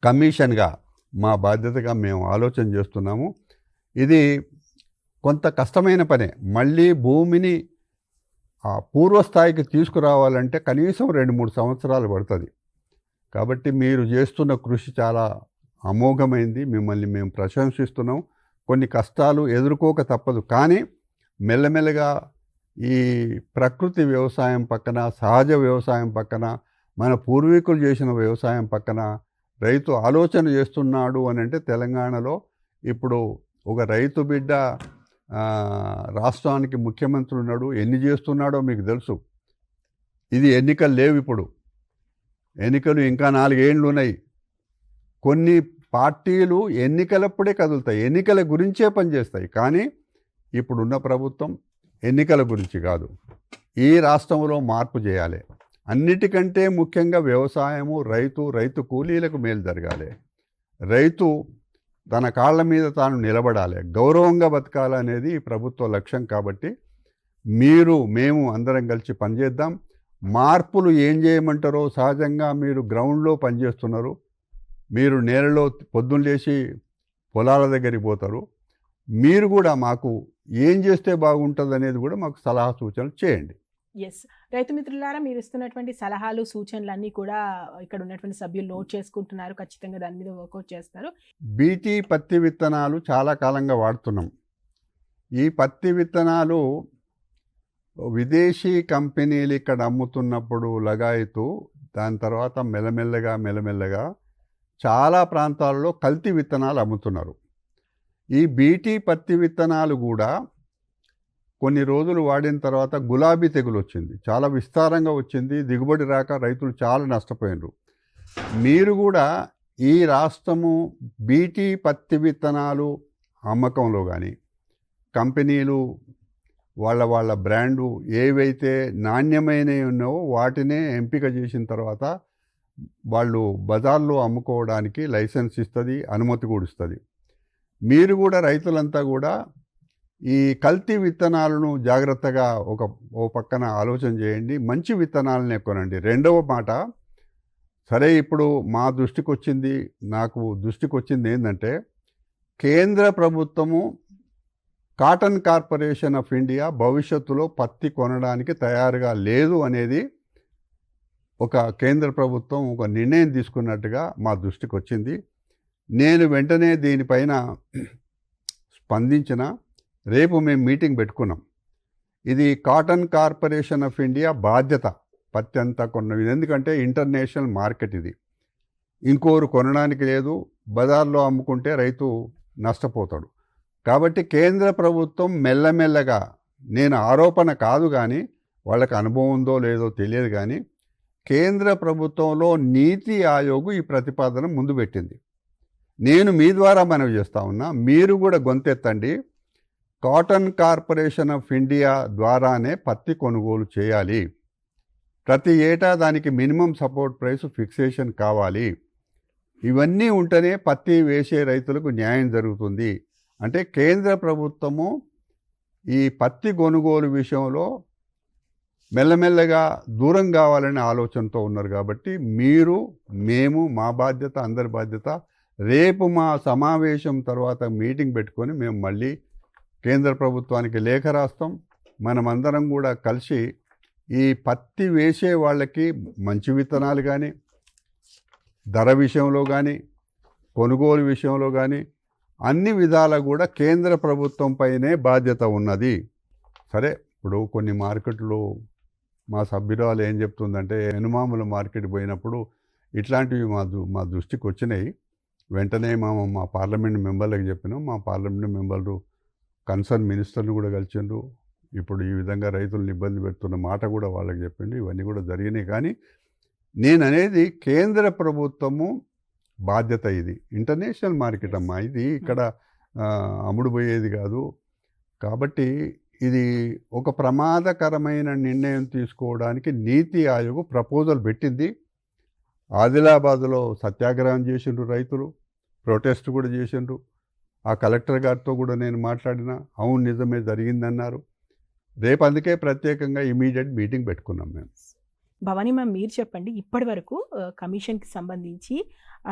కమిషన్గా మా బాధ్యతగా మేము ఆలోచన చేస్తున్నాము. ఇది కొంత కష్టమైన పనే. మళ్ళీ భూమిని ఆ పూర్వస్థాయికి తీసుకురావాలంటే కనీసం 2-3 సంవత్సరాలు పడుతుంది. కాబట్టి మీరు చేస్తున్న కృషి చాలా అమోఘమైంది. మిమ్మల్ని మేము ప్రశంసిస్తున్నాం. కొన్ని కష్టాలు ఎదుర్కోక తప్పదు, కానీ మెల్లమెల్లగా ఈ ప్రకృతి వ్యవసాయం పక్కన, సహజ వ్యవసాయం పక్కన, మన పూర్వీకులు చేసిన వ్యవసాయం పక్కన రైతు ఆలోచన చేస్తున్నాడు అని అంటే తెలంగాణలో ఇప్పుడు ఒక రైతు బిడ్డ రాష్ట్రానికి ముఖ్యమంత్రి ఉన్నాడు. ఎన్ని చేస్తున్నాడో మీకు తెలుసు. ఇది ఎన్నికలు లేవు, ఇప్పుడు ఎన్నికలు ఇంకా 4 ఏళ్ళు ఉన్నాయి. కొన్ని పార్టీలు ఎన్నికలప్పుడే కదులుతాయి, ఎన్నికల గురించే పనిచేస్తాయి. కానీ ఇప్పుడున్న ప్రభుత్వం ఎన్నికల గురించి కాదు, ఈ రాష్ట్రంలో మార్పు చేయాలి. అన్నిటికంటే ముఖ్యంగా వ్యవసాయము, రైతు కూలీలకు మేలు జరగాలి. రైతు తన కాళ్ళ మీద తాను నిలబడాలి, గౌరవంగా బతకాలనేది ఈ ప్రభుత్వ లక్ష్యం. కాబట్టి మేము అందరం కలిసి పనిచేద్దాం. మార్పులు ఏం చేయమంటారో సహజంగా మీరు గ్రౌండ్లో పనిచేస్తున్నారు. మీరు నేలలో పొద్దున్న లేచి పొలాల దగ్గరికి పోతారు. మీరు కూడా మాకు ఏం చేస్తే బాగుంటుంది అనేది కూడా మాకు సలహా సూచనలు చేయండి. ఎస్, రైతు మిత్రులారా, మీరు ఇస్తున్నటువంటి సలహాలు సూచనలు అన్నీ కూడా ఇక్కడ ఉన్నటువంటి సభ్యులు నోట్ చేసుకుంటున్నారు. ఖచ్చితంగా దాని మీద వర్కౌట్ చేస్తారు. బీటీ పత్తి విత్తనాలు చాలా కాలంగా వాడుతున్నాం. ఈ పత్తి విత్తనాలు విదేశీ కంపెనీలు ఇక్కడ అమ్ముతున్నప్పుడు లగాయతూ దాని తర్వాత మెల్లమెల్లగా చాలా ప్రాంతాల్లో కల్తీ విత్తనాలు అమ్ముతున్నారు. ఈ బీటీ పత్తి విత్తనాలు కూడా కొన్ని రోజులు వాడిన తర్వాత గులాబీ తెగులు వచ్చింది, చాలా విస్తారంగా వచ్చింది. దిగుబడి రాక రైతులు చాలా నష్టపోయినారు. మీరు కూడా ఈ రాష్ట్రము బీటీ పత్తి విత్తనాలు అమ్మకంలో కానీ కంపెనీలు వాళ్ళ బ్రాండు ఏవైతే నాణ్యమైనవి ఉన్నావో వాటినే ఎంపిక చేసిన తర్వాత వాళ్ళు బజార్లో అమ్ముకోవడానికి లైసెన్స్ ఇస్తుంది, అనుమతి కూడా ఇస్తుంది. మీరు కూడా రైతులంతా కూడా ఈ కల్తీ విత్తనాలను జాగ్రత్తగా ఓ పక్కన ఆలోచన చేయండి, మంచి విత్తనాలనే కొనండి. రెండవ మాట, సరే ఇప్పుడు మా దృష్టికి వచ్చింది ఏంటంటే కేంద్ర ప్రభుత్వము కాటన్ కార్పొరేషన్ ఆఫ్ ఇండియా భవిష్యత్తులో పత్తి కొనడానికి తయారుగా లేదు అనేది ఒక కేంద్ర ప్రభుత్వం ఒక నిర్ణయం తీసుకున్నట్టుగా మా దృష్టికి వచ్చింది. నేను వెంటనే దీనిపైన స్పందించిన రేపు మేము మీటింగ్ పెట్టుకున్నాం. ఇది కాటన్ కార్పొరేషన్ ఆఫ్ ఇండియా బాధ్యత పత్తి అంతా కొన్నది. ఎందుకంటే ఇంటర్నేషనల్ మార్కెట్ ఇది, ఇంకోరు కొనడానికి లేదు, బజార్లో అమ్ముకుంటే రైతు నష్టపోతాడు. కాబట్టి కేంద్ర ప్రభుత్వం మెల్లమెల్లగా, నేను ఆరోపణ కాదు కానీ వాళ్ళకి అనుభవం ఉందో లేదో తెలియదు కానీ, కేంద్ర ప్రభుత్వంలో నీతి ఆయోగ్ ఈ ప్రతిపాదన ముందు పెట్టింది. నేను మీ ద్వారా మనవి చేస్తా ఉన్నా, మీరు కూడా గొంతెత్తండి. కాటన్ కార్పొరేషన్ ఆఫ్ ఇండియా ద్వారానే పత్తి కొనుగోలు చేయాలి. ప్రతి ఏటా దానికి మినిమం సపోర్ట్ ప్రైస్ ఫిక్సేషన్ కావాలి. ఇవన్నీ ఉంటేనే పత్తి వేసే రైతులకు న్యాయం జరుగుతుంది. అంటే కేంద్ర ప్రభుత్వము ఈ పత్తి కొనుగోలు విషయంలో మెల్లమెల్లగా దూరం కావాలనే ఆలోచనతో ఉన్నారు. కాబట్టి మీరు, మేము, మా బాధ్యత, అందరి బాధ్యత, రేపు మా సమావేశం తర్వాత మీటింగ్ పెట్టుకొని మేము మళ్ళీ కేంద్ర ప్రభుత్వానికి లేఖ రాస్తాం. మనమందరం కూడా కలిసి ఈ పత్తి వేసే వాళ్ళకి మంచి విత్తనాలు కానీ, ధర విషయంలో కానీ, కొనుగోలు విషయంలో కానీ అన్ని విధాలా కూడా కేంద్ర ప్రభుత్వం పైనే బాధ్యత ఉన్నది. సరే, ఇప్పుడు కొన్ని మార్కెట్లు మా సభ్యురాలు ఏం చెప్తుందంటే, ఎనుమాముల మార్కెట్ పోయినప్పుడు ఇట్లాంటివి మా దృష్టికి వచ్చినాయి. వెంటనే మా పార్లమెంట్ మెంబర్లకు చెప్పినాం. మా పార్లమెంట్ మెంబర్లు కన్సర్న్ మినిస్టర్ని కూడా కలిసిండ్రు. ఇప్పుడు ఈ విధంగా రైతులను ఇబ్బంది పెడుతున్న మాట కూడా వాళ్ళకి చెప్పిండు. ఇవన్నీ కూడా జరిగినాయి. కానీ నేను అనేది కేంద్ర ప్రభుత్వము బాధ్యత. ఇది ఇంటర్నేషనల్ మార్కెట్ అమ్మా, ఇది ఇక్కడ అమ్ముడు పోయేది కాదు. కాబట్టి ఇది ఒక ప్రమాదకరమైన నిర్ణయం తీసుకోవడానికి నీతి ఆయోగ్ ప్రపోజల్ పెట్టింది. ఆదిలాబాద్లో సత్యాగ్రహం చేసిండ్రు రైతులు, ప్రొటెస్ట్ కూడా చేసిండ్రు. ఆ కలెక్టర్ గారితో కూడా నేను మాట్లాడినా, అవును నిజమే జరిగిందన్నారు. రేపు అందుకే ప్రత్యేకంగా ఇమీడియట్ మీటింగ్ పెట్టుకున్నాం మేము. భవానీ మ్యామ్, మీరు చెప్పండి, ఇప్పటి వరకు కమిషన్కి సంబంధించి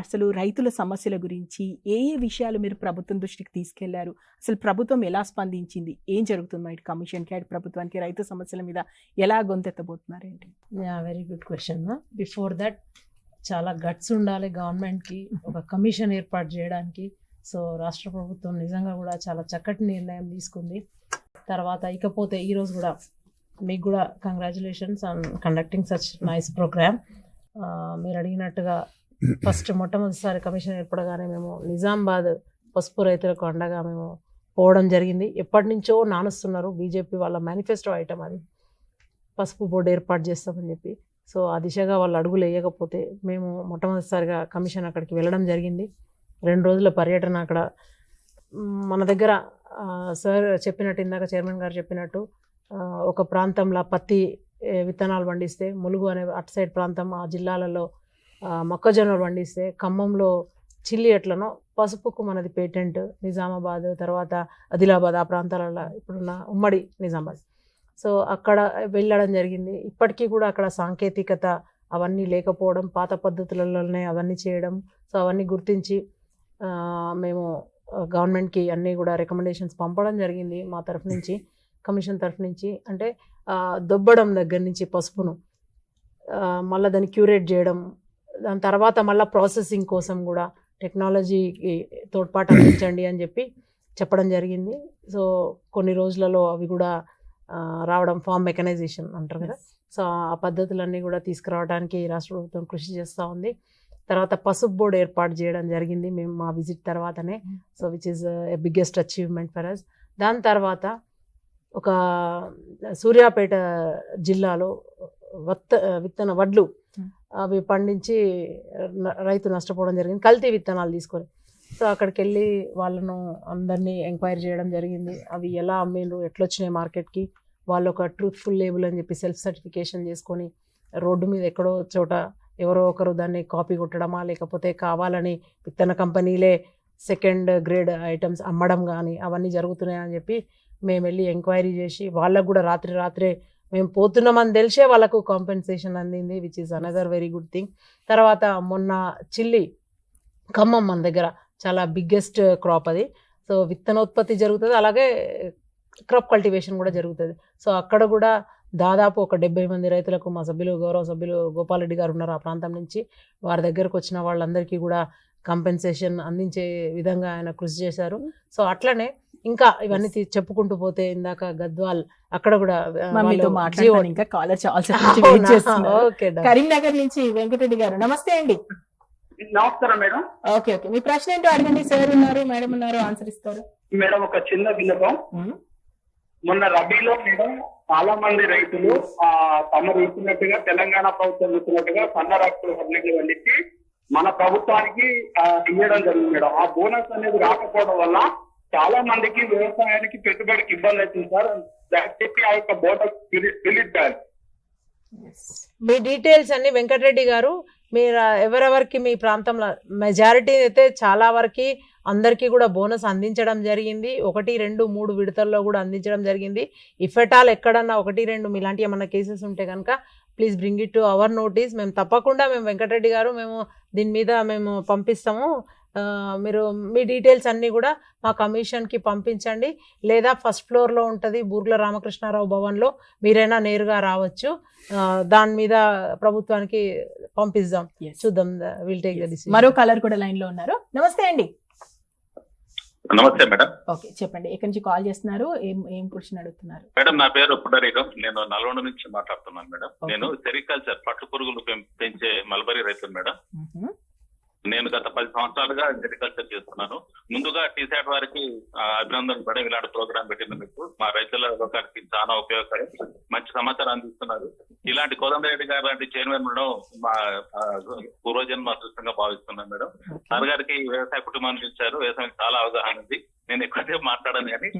అసలు రైతుల సమస్యల గురించి ఏ ఏ విషయాలు మీరు ప్రభుత్వం దృష్టికి తీసుకెళ్లారు? అసలు ప్రభుత్వం ఎలా స్పందించింది? ఏం జరుగుతుంది ఇటు కమిషన్కి, అటు ప్రభుత్వానికి రైతు సమస్యల మీద ఎలా గొంతెత్తబోతున్నారు ఏంటి? Very good question. Before that చాలా గట్స్ ఉండాలి గవర్నమెంట్కి ఒక కమిషన్ ఏర్పాటు చేయడానికి. సో రాష్ట్ర ప్రభుత్వం నిజంగా కూడా చాలా చక్కటి నిర్ణయం తీసుకుంది. తర్వాత ఇకపోతే ఈరోజు కూడా మీకు కూడా congratulations on conducting such nice program. మీరు అడిగినట్టుగా ఫస్ట్ మొట్టమొదటిసారి కమిషన్ ఏర్పడగానే మేము నిజామాబాద్ పసుపు రైతులకు అండగా మేము పోవడం జరిగింది. ఎప్పటి నుంచో నానుస్తున్నారు, బీజేపీ వాళ్ళ మేనిఫెస్టో ఐటమ్ అది, పసుపు బోర్డు ఏర్పాటు చేస్తామని చెప్పి. సో ఆ దిశగా వాళ్ళు అడుగులు వేయకపోతే మేము మొట్టమొదటిసారిగా కమిషన్ అక్కడికి వెళ్ళడం జరిగింది. 2 రోజుల పర్యటన అక్కడ. మన దగ్గర సార్ చెప్పినట్టు, ఇందాక చైర్మన్ గారు చెప్పినట్టు, ఒక ప్రాంతంలో పత్తి విత్తనాలు పండిస్తే, ములుగు అనే అటు సైడ్ ప్రాంతం ఆ జిల్లాలలో మొక్కజొన్నలు పండిస్తే, ఖమ్మంలో చిల్లి ఎట్లనో పసుపుకు మనది పేటెంట్. నిజామాబాద్, తర్వాత ఆదిలాబాద్, ఆ ప్రాంతాలలో ఇప్పుడున్న ఉమ్మడి నిజామాబాద్. సో అక్కడ వెళ్ళడం జరిగింది. ఇప్పటికీ కూడా అక్కడ సాంకేతికత అవన్నీ లేకపోవడం, పాత పద్ధతులలోనే అవన్నీ చేయడం. సో అవన్నీ గుర్తించి మేము గవర్నమెంట్కి అన్నీ కూడా రికమెండేషన్స్ పంపడం జరిగింది మా తరఫు నుంచి, కమిషన్ తరఫు నుంచి. అంటే దొబ్బడం దగ్గర నుంచి పసుపును మళ్ళీ దాన్ని క్యూరేట్ చేయడం, దాని తర్వాత మళ్ళీ ప్రాసెసింగ్ కోసం కూడా టెక్నాలజీకి తోడ్పాటు అందించండి అని చెప్పడం జరిగింది. సో కొన్ని రోజులలో అవి కూడా రావడం, ఫార్మ్ మెకనైజేషన్ అంటారు కదా, సో ఆ పద్ధతులన్నీ కూడా తీసుకురావడానికి రాష్ట్ర ప్రభుత్వం కృషి చేస్తూ ఉంది. తర్వాత పసుపు బోర్డు ఏర్పాటు చేయడం జరిగింది మేము మా విజిట్ తర్వాతనే. So which is a biggest achievement for us. దాని తర్వాత ఒక సూర్యాపేట జిల్లాలో వడ్లు అవి పండించి రైతు నష్టపోవడం జరిగింది, కల్తీ విత్తనాలు తీసుకొని. సో అక్కడికి వెళ్ళి వాళ్ళను అందరినీ ఎంక్వైరీ చేయడం జరిగింది. అవి ఎలా అమ్మిండ్రు, ఎట్లొచ్చినాయి మార్కెట్కి, వాళ్ళు ఒక ట్రూత్ఫుల్ లేబుల్ అని చెప్పి సెల్ఫ్ సర్టిఫికేషన్ చేసుకొని రోడ్డు మీద ఎక్కడో చోట ఎవరో ఒకరు దాన్ని కాపీ కొట్టడమా, లేకపోతే కావాలని విత్తన కంపెనీలే సెకండ్ గ్రేడ్ ఐటమ్స్ అమ్మడం కానీ అవన్నీ జరుగుతున్నాయని చెప్పి మేము వెళ్ళి ఎంక్వైరీ చేసి, వాళ్ళకు కూడా రాత్రే మేము పోతున్నామని తెలిసే వాళ్ళకు కాంపెన్సేషన్ అందింది, which is another very good thing. తర్వాత మొన్న చిల్లి, ఖమ్మం మన దగ్గర చాలా బిగ్గెస్ట్ క్రాప్ అది. సో విత్తనోత్పత్తి జరుగుతుంది, అలాగే క్రాప్ కల్టివేషన్ కూడా జరుగుతుంది. సో అక్కడ కూడా దాదాపు ఒక 70 మంది రైతులకు మా సభ్యులు, గౌరవ సభ్యులు గోపాల్ రెడ్డి గారు ఉన్నారు ఆ ప్రాంతం నుంచి, వారి దగ్గరకు వచ్చిన వాళ్ళందరికీ కూడా కాంపెన్సేషన్ అందించే విధంగా ఆయన కృషి చేశారు. సో అట్లనే ఇంకా ఇవన్నీ చెప్పుకుంటూ పోతే ఇందాక గద్వాల్ అక్కడ కూడా మమ్మీతో వాళ్ళు మాట్లాడతాను. ఇంకా కాలర్ చాలా ఓకే కరీంనగర్ నుంచి వెంకటరెడ్డి గారు, నమస్తే అండి. నమస్కారం మేడం. ఓకే ఓకే, మీ ప్రశ్న ఏంటో అడగండి. సార్ ఉన్నారు, మేడం ఉన్నారు, ఆన్సర్ ఇస్తారు. మేడం ఒక చిన్న విన్నపం. మొన్న రబీలో మేడం చాలా మంది రైతులు తమరు ఇచ్చినట్టుగా తెలంగాణ ప్రభుత్వం ఇచ్చినట్టుగా సన్న రకాల వడ్లని పండించి మన ప్రభుత్వానికి ఇవ్వడం జరిగింది మేడం. ఆ బోనస్ అనేది రాకపోవడం వల్ల చాలా మందికి వ్యవసాయానికి పెట్టుబడికి ఇబ్బంది అవుతుంది సార్. దయచేసి ఆ యొక్క బోనస్ రిలీజ్ చేయాలి. మీ డీటెయిల్స్ అన్ని వెంకటరెడ్డి గారు మీరు ఎవరెవరికి మీ ప్రాంతంలో మెజారిటీ అయితే చాలా వరకు అందరికీ కూడా బోనస్ అందించడం జరిగింది. 1, 2, 3 విడతల్లో కూడా అందించడం జరిగింది. ఇఫ్ ఎట్ ఆల్ ఎక్కడన్నా 1, 2 మీలాంటి ఏమన్నా కేసెస్ ఉంటే కనుక please bring it to our notice. మేము తప్పకుండా వెంకటరెడ్డి గారు మేము దీని మీద పంపిస్తాము. మీరు మీ డీటెయిల్స్ అన్నీ కూడా మా కమిషన్కి పంపించండి, లేదా ఫస్ట్ ఫ్లోర్లో ఉంటుంది బూర్గుల రామకృష్ణారావు భవన్లో మీరైనా నేరుగా రావచ్చు. దాని మీద ప్రభుత్వానికి పంపిద్దాం, చూద్దాం. Will take the decision. మరో కలర్ కూడా లైన్ లో ఉన్నారు. నమస్తే అండి. నమస్తే మేడం. ఓకే చెప్పండి, ఎక్కడి నుంచి కాల్ చేస్తున్నారు, ఏం క్వశ్చన్ అడుగుతున్నారు? మేడం నా పేరు పుండరీకం, నేను నల్గొండ నుంచి మాట్లాడుతున్నాను మేడం. నేను సెరికల్చర్ పట్టు పురుగులు పెంచే మల్బరీ రైతులు మేడం. నేను గత 10 సంవత్సరాలుగా సెరికల్చర్ చేస్తున్నాను. ముందుగా టీసాట్ వారికి అభినందనలు మేడం, ఇలాంటి ప్రోగ్రామ్ పెట్టినందుకు మా రైతుల లోకానికి చాలా ఉపయోగకరం, మంచి సమాచారం అందిస్తున్నారు. ఇలాంటి కోదండరెడ్డి గారు లాంటి చైర్మన్ మేడం మా పూర్వజన్మ అదృష్టంగా భావిస్తున్నాను మేడం. సార్ గారికి వ్యవసాయ కుటుంబానికి ఇచ్చారు, వ్యవసాయం చాలా అవగాహన ఉంది. నేను ఎక్కువసేపు మాట్లాడను కానీ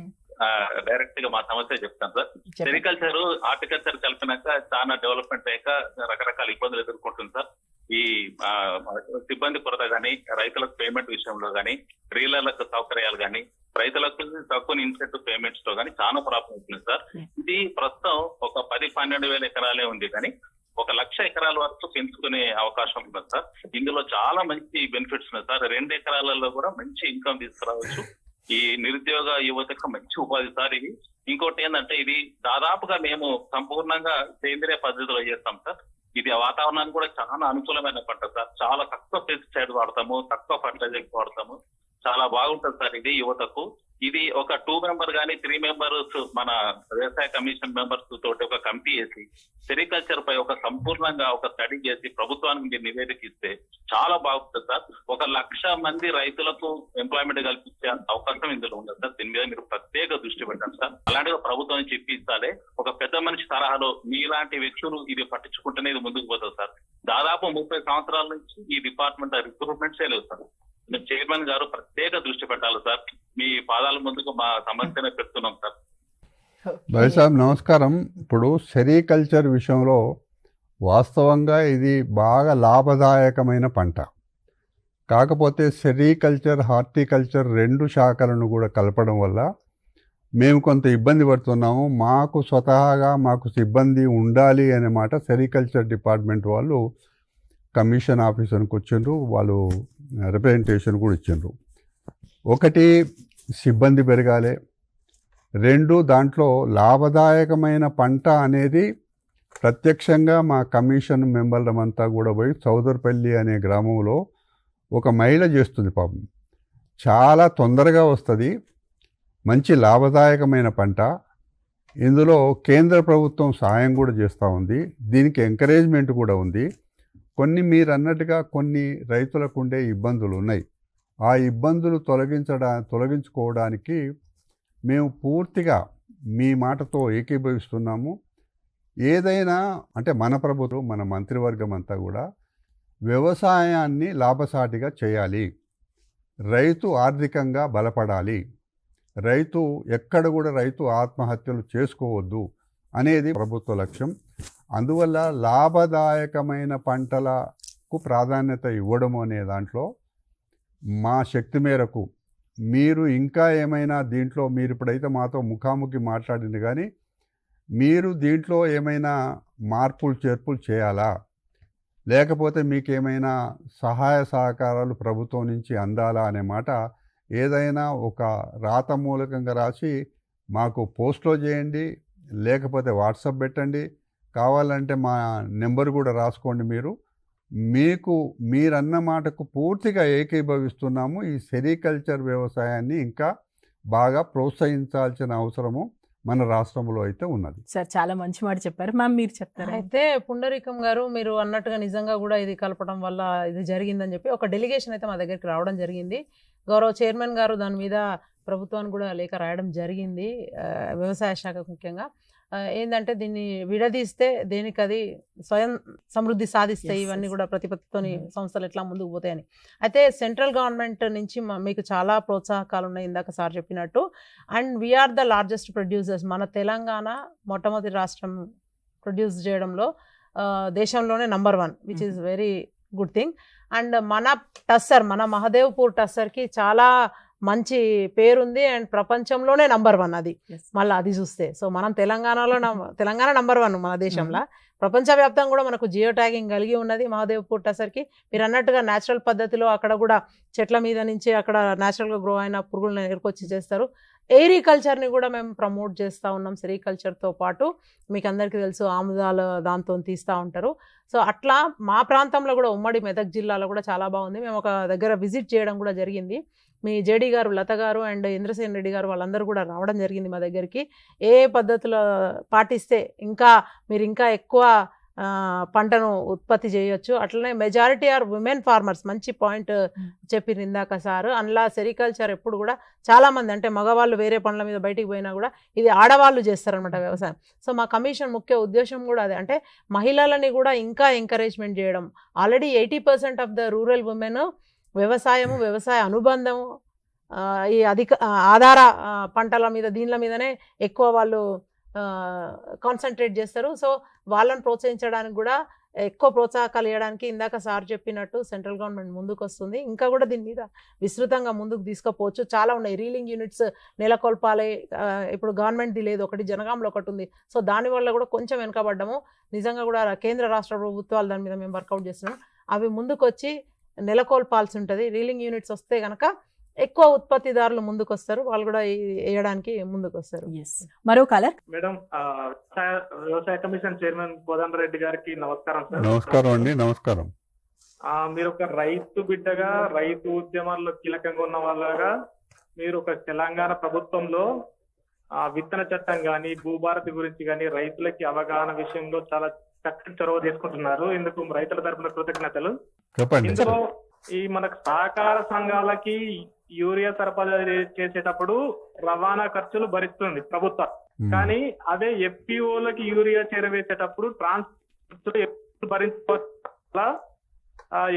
డైరెక్ట్ గా మా సమస్య చెప్తాను సార్. సెరికల్చర్ హార్టికల్చర్ కలిపినాక చాలా డెవలప్మెంట్ అయ్యాక రకరకాల ఇబ్బందులు ఎదుర్కొంటుంది సార్. ఈ సిబ్బంది కొరత కానీ, రైతులకు పేమెంట్ విషయంలో కానీ, రీలర్లకు సౌకర్యాలు కానీ, రైతులకు తక్కువ ఇన్సెంటివ్ పేమెంట్స్ లో కానీ చాలా ప్రాబ్లం అవుతుంది సార్. ఇది ప్రస్తుతం ఒక 10-12 వేల ఎకరాలే ఉంది కానీ 1,00,000 ఎకరాల వరకు పెంచుకునే అవకాశం ఉంది సార్. ఇందులో చాలా మంచి బెనిఫిట్స్ ఉన్నాయి సార్. 2 ఎకరాలలో కూడా మంచి ఇన్కమ్ తీసుకురావచ్చు. ఈ నిరుద్యోగ యువతకు మంచి ఉపాధి సార్ ఇది. ఇంకోటి ఏంటంటే ఇది దాదాపుగా మేము సంపూర్ణంగా సేంద్రియ పద్ధతిలో చేస్తాం సార్. ఇది వాతావరణానికి కూడా చాలా అనుకూలమైన పంట సార్. చాలా తక్కువ పెస్టిసైడ్ వాడతాము, తక్కువ ఫర్టిలైజర్ వాడతాము. చాలా బాగుంటుంది సార్ ఇది యువతకు. ఇది ఒక 2 మెంబర్ కానీ 3 మెంబర్స్ మన వ్యవసాయ కమిషన్ మెంబర్స్ తోటి ఒక కమిటీ వేసి సెరికల్చర్ పై ఒక సంపూర్ణంగా ఒక స్టడీ చేసి ప్రభుత్వానికి నివేదిక ఇస్తే చాలా బాగుంటుంది సార్. 1,00,000 మంది రైతులకు ఎంప్లాయ్మెంట్ కల్పించే అవకాశం ఇందులో ఉంది సార్. దీని మీద మీరు ప్రత్యేక దృష్టి పెట్టండి సార్. అలాంటిగా ప్రభుత్వం చెప్పిస్తాలే ఒక పెద్ద మనిషి తరహాలో మీలాంటి వ్యక్తులు ఇది పట్టించుకుంటేనే ఇది ముందుకు పోతుంది సార్. దాదాపు 30 సంవత్సరాల నుంచి ఈ డిపార్ట్మెంట్ రిక్రూట్మెంట్సే లేవు సార్. చైర్మన్ గారు ప్రత్యేక దృష్టి పెట్టాలి సార్. మీ పాదాల ముందుకు మా సమస్యనే పెడుతున్నాం సార్. భాయ్ సాబ్ నమస్కారం. ఇప్పుడు సెరికల్చర్ విషయంలో వాస్తవంగా ఇది బాగా లాభదాయకమైన పంట. కాకపోతే సెరికల్చర్, హార్టికల్చర్ 2 శాఖలను కూడా కలపడం వల్ల మేము కొంత ఇబ్బంది పడుతున్నాము. మాకు సిబ్బంది ఉండాలి అనే మాట సెరికల్చర్ డిపార్ట్మెంట్ వాళ్ళు కమిషన్ ఆఫీసర్కి వచ్చిండ్రు, వాళ్ళు రిప్రజెంటేషన్ కూడా ఇచ్చిండ్రు. 1 సిబ్బంది పెరగాలి, 2 దాంట్లో లాభదాయకమైన పంట అనేది ప్రత్యక్షంగా మా కమిషన్ మెంబర్లమంతా కూడా పోయి చౌదర్పల్లి అనే గ్రామంలో ఒక మహిళ చేస్తుంది. పాపం చాలా తొందరగా వస్తుంది, మంచి లాభదాయకమైన పంట. ఇందులో కేంద్ర ప్రభుత్వం సహాయం కూడా చేస్తూ ఉంది, దీనికి ఎంకరేజ్మెంట్ కూడా ఉంది. కొన్ని మీరు అన్నట్టుగా కొన్ని రైతులకు ఉండే ఇబ్బందులు ఉన్నాయి. ఆ ఇబ్బందులు తొలగించుకోవడానికి మేము పూర్తిగా మీ మాటతో ఏకీభవిస్తున్నాము. ఏదైనా అంటే మన ప్రభుత్వం, మన మంత్రివర్గం అంతా కూడా వ్యవసాయాన్ని లాభసాటిగా చేయాలి, రైతు ఆర్థికంగా బలపడాలి, ఎక్కడ కూడా రైతు ఆత్మహత్యలు చేసుకోవద్దు అనేది ప్రభుత్వ లక్ష్యం. అందువల్ల లాభదాయకమైన పంటలకు ప్రాధాన్యత ఇవ్వడం అనే దాంట్లో మా శక్తి మేరకు మీరు ఇంకా ఏమైనా దీంట్లో మీరు ఇప్పుడైతే మాతో ముఖాముఖి మాట్లాడింది కానీ మీరు దీంట్లో ఏమైనా మార్పులు చేర్పులు చేయాలా, లేకపోతే మీకు ఏమైనా సహాయ సహకారాలు ప్రభుత్వం నుంచి అందాలా అనే మాట ఏదైనా ఒక రాత మూలకంగా రాసి మాకు పోస్ట్లో చేయండి, లేకపోతే వాట్సాప్ పెట్టండి. కావాలంటే మా నెంబర్ కూడా రాసుకోండి. మీరన్న మాటకు పూర్తిగా ఏకీభవిస్తున్నాము. ఈ సెరికల్చర్ వ్యవసాయాన్ని ఇంకా బాగా ప్రోత్సహించాల్సిన అవసరము మన రాష్ట్రంలో అయితే ఉన్నది. సార్ చాలా మంచి మాట చెప్పారు. మ్యామ్ మీరు చెప్తారా? అయితే పుండరీకం గారు మీరు అన్నట్టుగా నిజంగా కూడా ఇది కలపడం వల్ల ఇది జరిగిందని చెప్పి ఒక డెలిగేషన్ అయితే మా దగ్గరికి రావడం జరిగింది. గౌరవ చైర్మన్ గారు దాని మీద ప్రభుత్వానికి కూడా లేఖ రాయడం జరిగింది, వ్యవసాయ శాఖకు ముఖ్యంగా. ఏంటంటే దీన్ని విడదీస్తే దేనికి అది స్వయం సమృద్ధి సాధిస్తాయి, ఇవన్నీ కూడా ప్రతిపత్తితోని సంస్థలు ఎట్లా ముందుకు పోతాయని. అయితే సెంట్రల్ గవర్నమెంట్ నుంచి మీకు చాలా ప్రోత్సాహకాలు ఉన్నాయి ఇందాక సార్ చెప్పినట్టు. And we're the largest producers. మన తెలంగాణ మొట్టమొదటి రాష్ట్రం ప్రొడ్యూస్ చేయడంలో దేశంలోనే number 1, which is very good thing. And మన టస్సర్, మన మహదేవ్పూర్ టస్సర్కి చాలా మంచి పేరుంది అండ్ ప్రపంచంలోనే నంబర్ 1 అది. మళ్ళీ అది చూస్తే సో మనం తెలంగాణ నంబర్ 1 మన దేశంలో. ప్రపంచవ్యాప్తంగా కూడా మనకు జియో ట్యాగింగ్ కలిగి ఉన్నది మహాదేవ్పూర్ టసర్కి. మీరు అన్నట్టుగా న్యాచురల్ పద్ధతిలో అక్కడ కూడా చెట్ల మీద నుంచి అక్కడ న్యాచురల్గా గ్రో అయిన పురుగులను ఎరుకొచ్చి చేస్తారు. ఏరికల్చర్ని కూడా మేము ప్రమోట్ చేస్తూ ఉన్నాం. సెరికల్చర్తో పాటు మీకు అందరికీ తెలుసు ఆముదాలు దాంతో తీస్తూ ఉంటారు. సో అట్లా మా ప్రాంతంలో కూడా ఉమ్మడి మెదక్ జిల్లాలో కూడా చాలా బాగుంది. మేము ఒక దగ్గర విజిట్ చేయడం కూడా జరిగింది. మీ జేడీ గారు, లత గారు అండ్ ఇంద్రసేన్ రెడ్డి గారు వాళ్ళందరూ కూడా రావడం జరిగింది మా దగ్గరికి. ఏ పద్ధతులు పాటిస్తే మీరు ఇంకా ఎక్కువ పంటను ఉత్పత్తి చేయొచ్చు. అట్లనే మెజారిటీ ఆర్ విమెన్ ఫార్మర్స్. మంచి పాయింట్ చెప్పిన ఇందాక సార్. అందులో సెరికల్చర్ ఎప్పుడు కూడా చాలామంది అంటే మగవాళ్ళు వేరే పనుల మీద బయటికి పోయినా కూడా ఇది ఆడవాళ్ళు చేస్తారనమాట వ్యవసాయం. సో మా కమిషన్ ముఖ్య ఉద్దేశం కూడా అదే, అంటే మహిళలని కూడా ఇంకా ఎంకరేజ్మెంట్ చేయడం. Already 80% of the rural women వ్యవసాయము, వ్యవసాయ అనుబంధము, ఈ ఆధార పంటల మీద దీనిల మీదనే ఎక్కువ వాళ్ళు కాన్సన్ట్రేట్ చేస్తారు. సో వాళ్ళని ప్రోత్సహించడానికి కూడా ఎక్కువ ప్రోత్సాహకాలు ఇవ్వడానికి ఇందాక సార్ చెప్పినట్టు సెంట్రల్ గవర్నమెంట్ ముందుకు వస్తుంది. ఇంకా కూడా దీని మీద విస్తృతంగా ముందుకు తీసుకుపోవచ్చు. చాలా ఉన్నాయి. రీలింగ్ యూనిట్స్ నెలకొల్పాలి. ఇప్పుడు గవర్నమెంట్ది లేదు, ఒకటి జనగాంలో ఒకటి ఉంది. సో దానివల్ల కూడా కొంచెం వెనుకబడ్డము. నిజంగా కూడా కేంద్ర రాష్ట్ర ప్రభుత్వాలు దాని మీద మేము వర్కౌట్ చేస్తున్నాం. అవి ముందుకు వచ్చి నెలకొల్పాల్సి ఉంటుంది. రీలింగ్ యూనిట్స్ వస్తే కనుక ఎక్కువ ఉత్పత్తిదారులు ముందుకు వస్తారు, వాళ్ళు కూడా వేయడానికి ముందుకు వస్తారు. మరో కాలర్. మేడం, వ్యవసాయ కమిషన్ చైర్మన్ కోదండ రెడ్డి గారికి నమస్కారం సార్. నమస్కారం అండి. నమస్కారం. మీరు ఒక రైతు బిడ్డగా, రైతు ఉద్యమాల్లో కీలకంగా ఉన్న వాళ్ళగా మీరు ఒక తెలంగాణ ప్రభుత్వంలో విత్తన చట్టం గాని, భూభారతి గురించి గాని, రైతులకి అవగాహన విషయంలో చాలా చక్కటి చొరవ తీసుకుంటున్నారు. ఇందుకు రైతుల తరపున కృతజ్ఞతలు. చెప్పండి. ఇందులో ఈ మనకు సహకార సంఘాలకి యూరియా సరఫరా చేసేటప్పుడు రవాణా ఖర్చులు భరిస్తుంది ప్రభుత్వం. కానీ అదే ఎఫ్పిఓలకి యూరియా చేరవేసేటప్పుడు ట్రాన్స్పోర్ట్ ఖర్చులు భరించవల్ల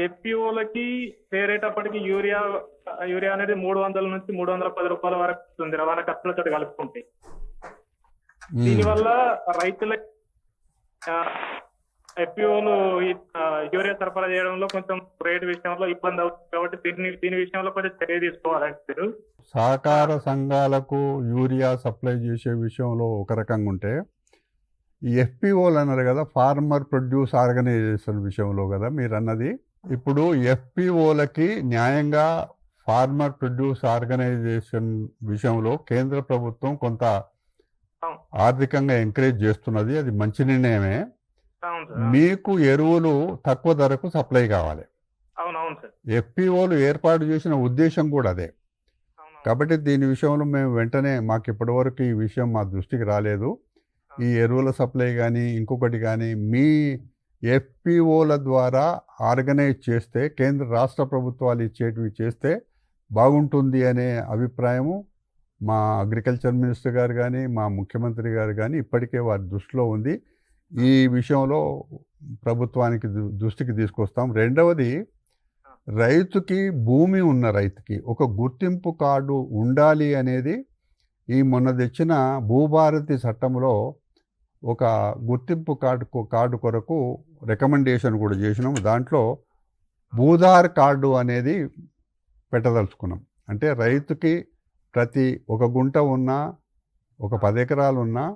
ఎఫ్పిఓలకి చేరేటప్పటికి యూరియా అనేది 300 నుంచి 310 రూపాయల వరకు వస్తుంది రవాణా ఖర్చులతో కలుపుకుంటే. దీనివల్ల రైతులకి ఎఫ్పిఓలు యూరియా సరఫరా చేయడంలో కొంచెం రేటు విషయంలో ఇబ్బంది అవుతుంది. కాబట్టి దీని విషయంలో కొంచెం చర్య తీసుకోవాలంటారు. సహకార సంఘాలకు యూరియా సప్లై చేసే విషయంలో ఒక రకంగా ఉంటే, ఈ ఎఫ్పిఓలు అన్నారు కదా, ఫార్మర్ ప్రొడ్యూస్ ఆర్గనైజేషన్ విషయంలో కదా మీరు అన్నది. ఇప్పుడు ఎఫ్పిఓలకి న్యాయంగా ఫార్మర్ ప్రొడ్యూస్ ఆర్గనైజేషన్ విషయంలో కేంద్ర ప్రభుత్వం కొంత ఆర్థికంగా ఎంకరేజ్ చేస్తున్నది. అది మంచి నిర్ణయమే. మీకు ఎరువులు తక్కువ ధరకు సప్లై కావాలి. ఎఫ్పిఓలు ఏర్పాటు చేసిన ఉద్దేశం కూడా అదే. కాబట్టి దీని విషయంలో మేము వెంటనే, మాకు ఇప్పటివరకు ఈ విషయం మా దృష్టికి రాలేదు. ఈ ఎరువుల సప్లై కానీ ఇంకొకటి కానీ మీ ఎఫ్పిఓల ద్వారా ఆర్గనైజ్ చేస్తే, కేంద్ర రాష్ట్ర ప్రభుత్వాలు ఇచ్చేటివి చేస్తే బాగుంటుంది అనే అభిప్రాయము మా అగ్రికల్చర్ మినిస్టర్ గారు కానీ మా ముఖ్యమంత్రి గారు కానీ ఇప్పటికే వారి దృష్టిలో ఉంది. ఈ విషయంలో ప్రభుత్వానికి దృష్టికి తీసుకొస్తాం. రెండవది, రైతుకి, భూమి ఉన్న రైతుకి ఒక గుర్తింపు కార్డు ఉండాలి అనేది ఈ మొన్న తెచ్చిన భూభారతి చట్టంలో ఒక గుర్తింపు కార్డు కొరకు రికమెండేషన్ కూడా చేసినాం. దాంట్లో భూధార్ కార్డు అనేది పెట్టదలుచుకున్నాం. అంటే రైతుకి ప్రతి ఒక గుంట ఉన్నా, ఒక 10 ఎకరాలు ఉన్నా,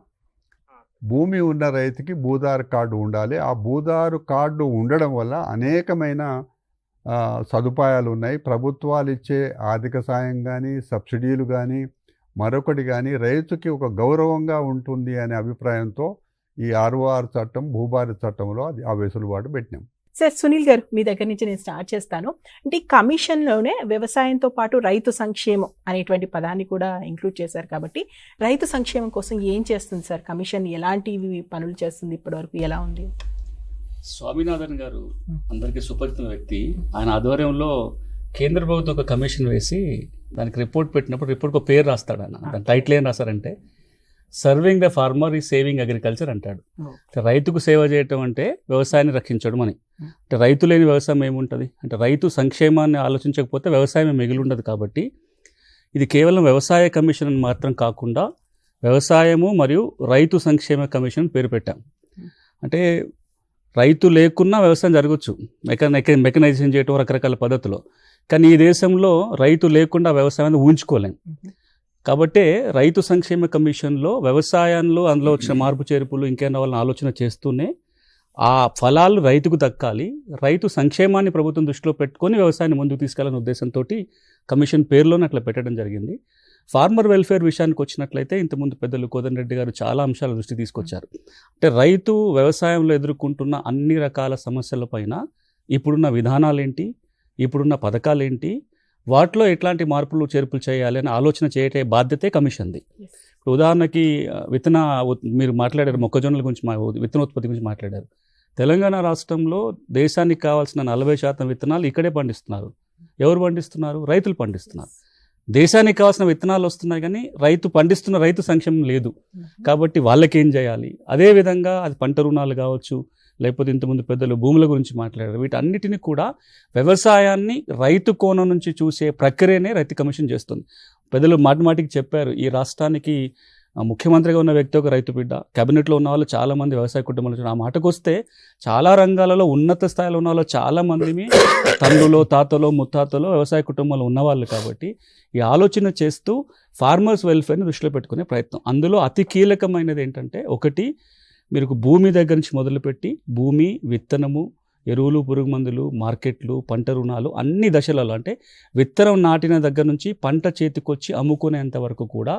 భూమి ఉన్న రైతుకి భూధార్ కార్డు ఉండాలి. ఆ భూధారు కార్డు ఉండడం వల్ల అనేకమైన సదుపాయాలు ఉన్నాయి. ప్రభుత్వాలు ఇచ్చే ఆర్థిక సాయం కానీ, సబ్సిడీలు కానీ, మరొకటి కానీ రైతుకి ఒక గౌరవంగా ఉంటుంది అనే అభిప్రాయంతో ఈ 66 చట్టం, భూభారతి చట్టంలో అది ఆ వెసులుబాటు పెట్టినాం. సార్ సునీల్ గారు, మీ దగ్గర నుంచి నేను స్టార్ట్ చేస్తాను. అంటే ఈ కమిషన్లోనే వ్యవసాయంతో పాటు రైతు సంక్షేమం అనేటువంటి పదాన్ని కూడా ఇంక్లూడ్ చేశారు కాబట్టి రైతు సంక్షేమం కోసం ఏం చేస్తుంది సార్ కమిషన్? ఎలాంటివి పనులు చేస్తుంది? ఇప్పటివరకు ఎలా ఉంది? స్వామినాథన్ గారు అందరికీ సుపరిచిత వ్యక్తి. ఆయన ఆధ్వర్యంలో కేంద్ర ప్రభుత్వం ఒక కమిషన్ వేసి దానికి రిపోర్ట్ పెట్టినప్పుడు రిపోర్ట్కి ఒక పేరు రాస్తాడు. ఆయన దాని టైటిల్ ఏం రాస్తారంటే సర్వింగ్ ద ఫార్మర్ ఈ సేవింగ్ అగ్రికల్చర్ అంటాడు. రైతుకు సేవ చేయటం అంటే వ్యవసాయాన్ని రక్షించడం అని. అంటే రైతు లేని వ్యవసాయం ఏముంటుంది? అంటే రైతు సంక్షేమాన్ని ఆలోచించకపోతే వ్యవసాయం మిగిలి ఉండదు. కాబట్టి ఇది కేవలం వ్యవసాయ కమిషన్ అని మాత్రం కాకుండా వ్యవసాయము మరియు రైతు సంక్షేమ కమిషన్ పేరు పెట్టాం. అంటే రైతు లేకున్నా వ్యవసాయం జరగచ్చు, మెకనైజేషన్ చేయటం రకరకాల పద్ధతిలో. కానీ ఈ దేశంలో రైతు లేకుండా వ్యవసాయాన్ని ఊహించుకోలేం. కాబట్టే రైతు సంక్షేమ కమిషన్లో వ్యవసాయంలో అందులో వచ్చిన మార్పు చేర్పులు ఇంకేనా వాళ్ళని ఆలోచన చేస్తూనే ఆ ఫలాలు రైతుకు దక్కాలి, రైతు సంక్షేమాన్ని ప్రభుత్వం దృష్టిలో పెట్టుకొని వ్యవసాయాన్ని ముందుకు తీసుకెళ్లాలనే ఉద్దేశంతో కమిషన్ పేరులోనే అట్లా పెట్టడం జరిగింది. ఫార్మర్ వెల్ఫేర్ విషయానికి వచ్చినట్లయితే ఇంతకుముందు పెద్దలు కోదండరెడ్డి గారు చాలా అంశాల దృష్టి తీసుకొచ్చారు. అంటే రైతు వ్యవసాయంలో ఎదుర్కొంటున్న అన్ని రకాల సమస్యలపైన ఇప్పుడున్న విధానాలేంటి, ఇప్పుడున్న పథకాలేంటి, వాటిలో ఎట్లాంటి మార్పులు చేర్పులు చేయాలి అని ఆలోచన చేయటే బాధ్యతే కమిషన్ది. ఇప్పుడు ఉదాహరణకి మీరు మాట్లాడారు మొక్కజొన్నల గురించి, విత్తనోత్పత్తి గురించి మాట్లాడారు. తెలంగాణ రాష్ట్రంలో దేశానికి కావాల్సిన 40% విత్తనాలు ఇక్కడే పండిస్తున్నారు. ఎవరు పండిస్తున్నారు? రైతులు పండిస్తున్నారు. దేశానికి కావాల్సిన విత్తనాలు వస్తున్నాయి కానీ పండిస్తున్న రైతు సంక్షేమం లేదు. కాబట్టి వాళ్ళకేం చేయాలి? అదేవిధంగా అది పంట రుణాలు కావచ్చు, లేకపోతే ఇంతకుముందు పెద్దలు భూముల గురించి మాట్లాడారు. వీటన్నిటిని కూడా వ్యవసాయాన్ని రైతు కోణం నుంచి చూసే ప్రక్రియనే రైతు కమిషన్ చేస్తుంది. పెద్దలు మాటికి చెప్పారు, ఈ రాష్ట్రానికి ముఖ్యమంత్రిగా ఉన్న వ్యక్తి ఒక రైతు బిడ్డ, కేబినెట్లో ఉన్న వాళ్ళు చాలామంది వ్యవసాయ కుటుంబాలు. ఆ మాటకు వస్తే చాలా రంగాలలో ఉన్నత స్థాయిలో ఉన్న వాళ్ళు చాలామంది తండ్రులో, తాతలో, ముత్తాతలో వ్యవసాయ కుటుంబాలు ఉన్నవాళ్ళు. కాబట్టి ఈ ఆలోచన చేస్తూ ఫార్మర్స్ వెల్ఫేర్ని దృష్టిలో పెట్టుకునే ప్రయత్నం. అందులో అతి కీలకమైనది ఏంటంటే, ఒకటి మీరు భూమి దగ్గర నుంచి మొదలుపెట్టి భూమి, విత్తనము, ఎరువులు, పురుగు మందులు, మార్కెట్లు, పంట రుణాలు అన్ని దశలలో, అంటే విత్తనం నాటిన దగ్గర నుంచి పంట చేతికొచ్చి అమ్ముకునేంత వరకు కూడా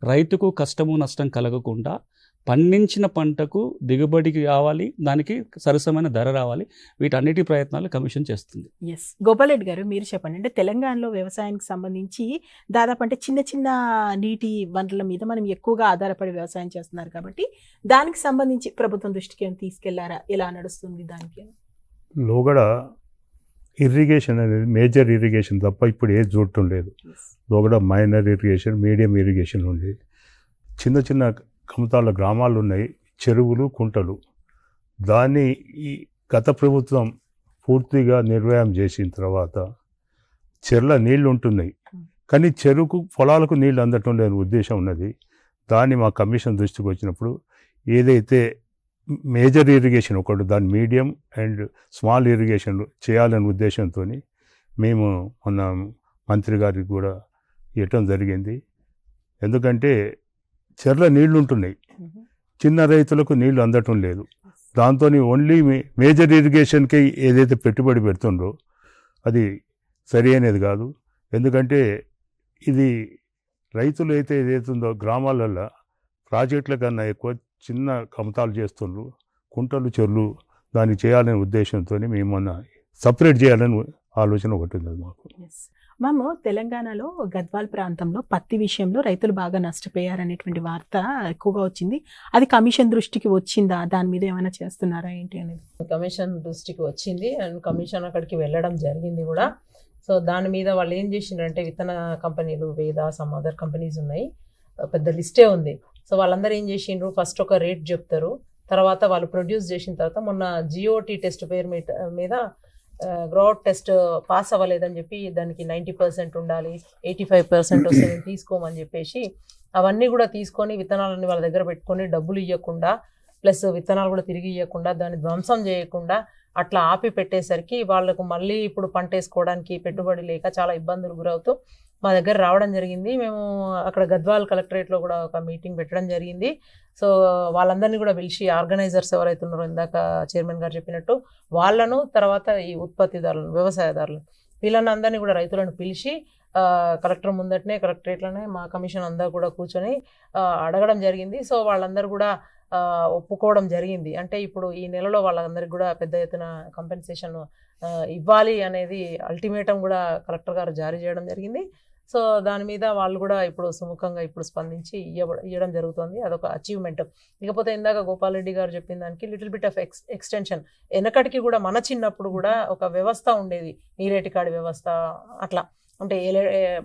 రైతుకు కష్టము నష్టం కలగకుండా పండించిన పంటకు దిగుబడికి రావాలి, దానికి సరసమైన ధర రావాలి. వీటన్నిటి ప్రయత్నాలు కమిషన్ చేస్తుంది. ఎస్, గోపాల్ రెడ్డి గారు మీరు చెప్పండి. అంటే తెలంగాణలో వ్యవసాయానికి సంబంధించి దాదాపు అంటే చిన్న చిన్న నీటి వనరుల మీద మనం ఎక్కువగా ఆధారపడి వ్యవసాయం చేస్తున్నారు కాబట్టి దానికి సంబంధించి ప్రభుత్వం దృష్టికి ఏమైనా తీసుకెళ్లారా? ఎలా నడుస్తుంది దానికి? లోగడ ఇరిగేషన్ అనేది మేజర్ ఇరిగేషన్ తప్ప ఇప్పుడు ఏది చూడటం లేదు. లోగడ మైనర్ ఇరిగేషన్, మీడియం ఇరిగేషన్ ఉంది. చిన్న చిన్న కమతాల గ్రామాలు ఉన్నాయి, చెరువులు, కుంటలు. దాన్ని ఈ గత ప్రభుత్వం పూర్తిగా నిర్వహణ చేసిన తర్వాత చెర్ల నీళ్లు ఉంటున్నాయి కానీ చెరువుకు, పొలాలకు నీళ్లు అందటం లేని ఉద్దేశం ఉన్నది. దాన్ని మా కమిషన్ దృష్టికి వచ్చినప్పుడు ఏదైతే మేజర్ ఇరిగేషన్ ఒకటి, దాని మీడియం అండ్ స్మాల్ ఇరిగేషన్ చేయాలనే ఉద్దేశంతో మేము మన మంత్రి గారికి కూడా ఇవ్వటం జరిగింది. ఎందుకంటే చెర్ల నీళ్లు ఉంటున్నాయి, చిన్న రైతులకు నీళ్లు అందటం లేదు. దాంతో ఓన్లీ మేజర్ ఇరిగేషన్కి ఏదైతే పెట్టుబడి పెడుతుండ్రో అది సరి అనేది కాదు. ఎందుకంటే ఇది రైతులు అయితే ఏదైతుందో గ్రామాలలో ప్రాజెక్టుల కన్నా ఎక్కువ చిన్న కమతాలు చేస్తుండ్రు, కుంటలు, చెర్లు. దాన్ని చేయాలనే ఉద్దేశంతో మేము మొన్న సపరేట్ చేయాలని ఆలోచన ఒకటి ఉంది మాకు. మేము తెలంగాణలో గద్వాల్ ప్రాంతంలో పత్తి విషయంలో రైతులు బాగా నష్టపోయారనేటువంటి వార్త ఎక్కువగా వచ్చింది. అది కమిషన్ దృష్టికి వచ్చిందా? దాని మీద ఏమైనా చేస్తున్నారా ఏంటి అనేది? కమిషన్ దృష్టికి వచ్చింది అండ్ కమిషన్ అక్కడికి వెళ్ళడం జరిగింది కూడా. సో దాని మీద వాళ్ళు ఏం చేసిండ్రంటే, విత్తన కంపెనీలు, వేద, సమ్ అదర్ కంపెనీస్ ఉన్నాయి, పెద్ద లిస్టే ఉంది. సో వాళ్ళందరూ ఏం చేసిండ్రు, ఫస్ట్ ఒక రేట్ చెప్తారు, తర్వాత వాళ్ళు ప్రొడ్యూస్ చేసిన తర్వాత మొన్న జిఓటి టెస్ట్ పేరు మీద గ్రోఅవుట్ టెస్ట్ పాస్ అవ్వలేదని చెప్పి దానికి 90% ఉండాలి, 85% వస్తే మేము తీసుకోమని చెప్పేసి అవన్నీ కూడా తీసుకొని విత్తనాలన్నీ వాళ్ళ దగ్గర పెట్టుకొని డబ్బులు ఇవ్వకుండా, ప్లస్ విత్తనాలు కూడా తిరిగి ఇవ్వకుండా, దాన్ని ధ్వంసం చేయకుండా అట్లా ఆపి పెట్టేసరికి వాళ్ళకు మళ్ళీ ఇప్పుడు పంట వేసుకోవడానికి పెట్టుబడి లేక చాలా ఇబ్బందులు గురవుతూ మా దగ్గర రావడం జరిగింది. మేము అక్కడ గద్వాల్ కలెక్టరేట్లో కూడా ఒక మీటింగ్ పెట్టడం జరిగింది. సో వాళ్ళందరినీ కూడా పిలిచి, ఆర్గనైజర్స్ ఎవరైతే ఉన్నారో ఇందాక చైర్మన్ గారు చెప్పినట్టు వాళ్ళను, తర్వాత ఈ ఉత్పత్తిదారులను, వ్యవసాయదారులను, వీళ్ళని అందరినీ కూడా రైతులను పిలిచి కలెక్టర్ ముందటనే, కలెక్టరేట్లోనే మా కమిషన్ అందరూ కూడా కూర్చొని అడగడం జరిగింది. సో వాళ్ళందరూ కూడా ఒప్పుకోవడం జరిగింది. అంటే ఇప్పుడు ఈ నెలలో వాళ్ళందరికీ కూడా పెద్ద ఎత్తున కంపెన్సేషన్ ఇవ్వాలి అనేది అల్టిమేటం కూడా కలెక్టర్ గారు జారీ చేయడం జరిగింది. సో దాని మీద వాళ్ళు కూడా ఇప్పుడు సుముఖంగా ఇప్పుడు స్పందించి ఇవ్వడం జరుగుతుంది. అదొక అచీవ్మెంట్. ఇకపోతే ఇందాక గోపాల్ రెడ్డి గారు చెప్పిన దానికి లిటిల్ బిట్ ఆఫ్ ఎక్స్టెన్షన్. వెనకటికి కూడా మన చిన్నప్పుడు కూడా ఒక వ్యవస్థ ఉండేది, నీరేటికాడి వ్యవస్థ అట్లా, అంటే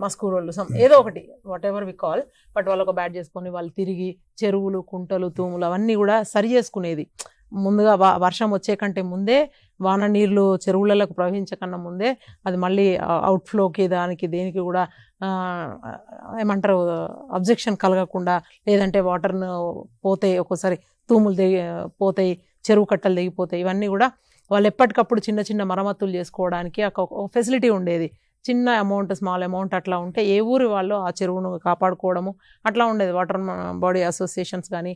మస్కూరోళ్ళు ఏదో ఒకటి whatever we call, but వాళ్ళు ఒక బ్యాట్ చేసుకొని వాళ్ళు తిరిగి చెరువులు, కుంటలు, తూములు అవన్నీ కూడా సరి చేసుకునేది. ముందుగా వర్షం వచ్చే కంటే ముందే, వాన నీళ్లు చెరువులకు ప్రవహించకన్నా ముందే అది మళ్ళీ అవుట్ఫ్లోకి దానికి దేనికి కూడా ఏమంటారు అబ్జెక్షన్ కలగకుండా, లేదంటే వాటర్ను పోతాయి, ఒక్కోసారి తూములు పోతాయి, చెరువు కట్టలు తెగిపోతాయి. ఇవన్నీ కూడా వాళ్ళు ఎప్పటికప్పుడు చిన్న చిన్న మరమ్మతులు చేసుకోవడానికి ఒక ఫెసిలిటీ ఉండేది. చిన్న అమౌంట్, స్మాల్ అమౌంట్ అట్లా ఉంటే ఏ ఊరి వాళ్ళు ఆ చెరువును కాపాడుకోవడము అట్లా ఉండేది. వాటర్ బాడీ అసోసియేషన్స్ కానీ,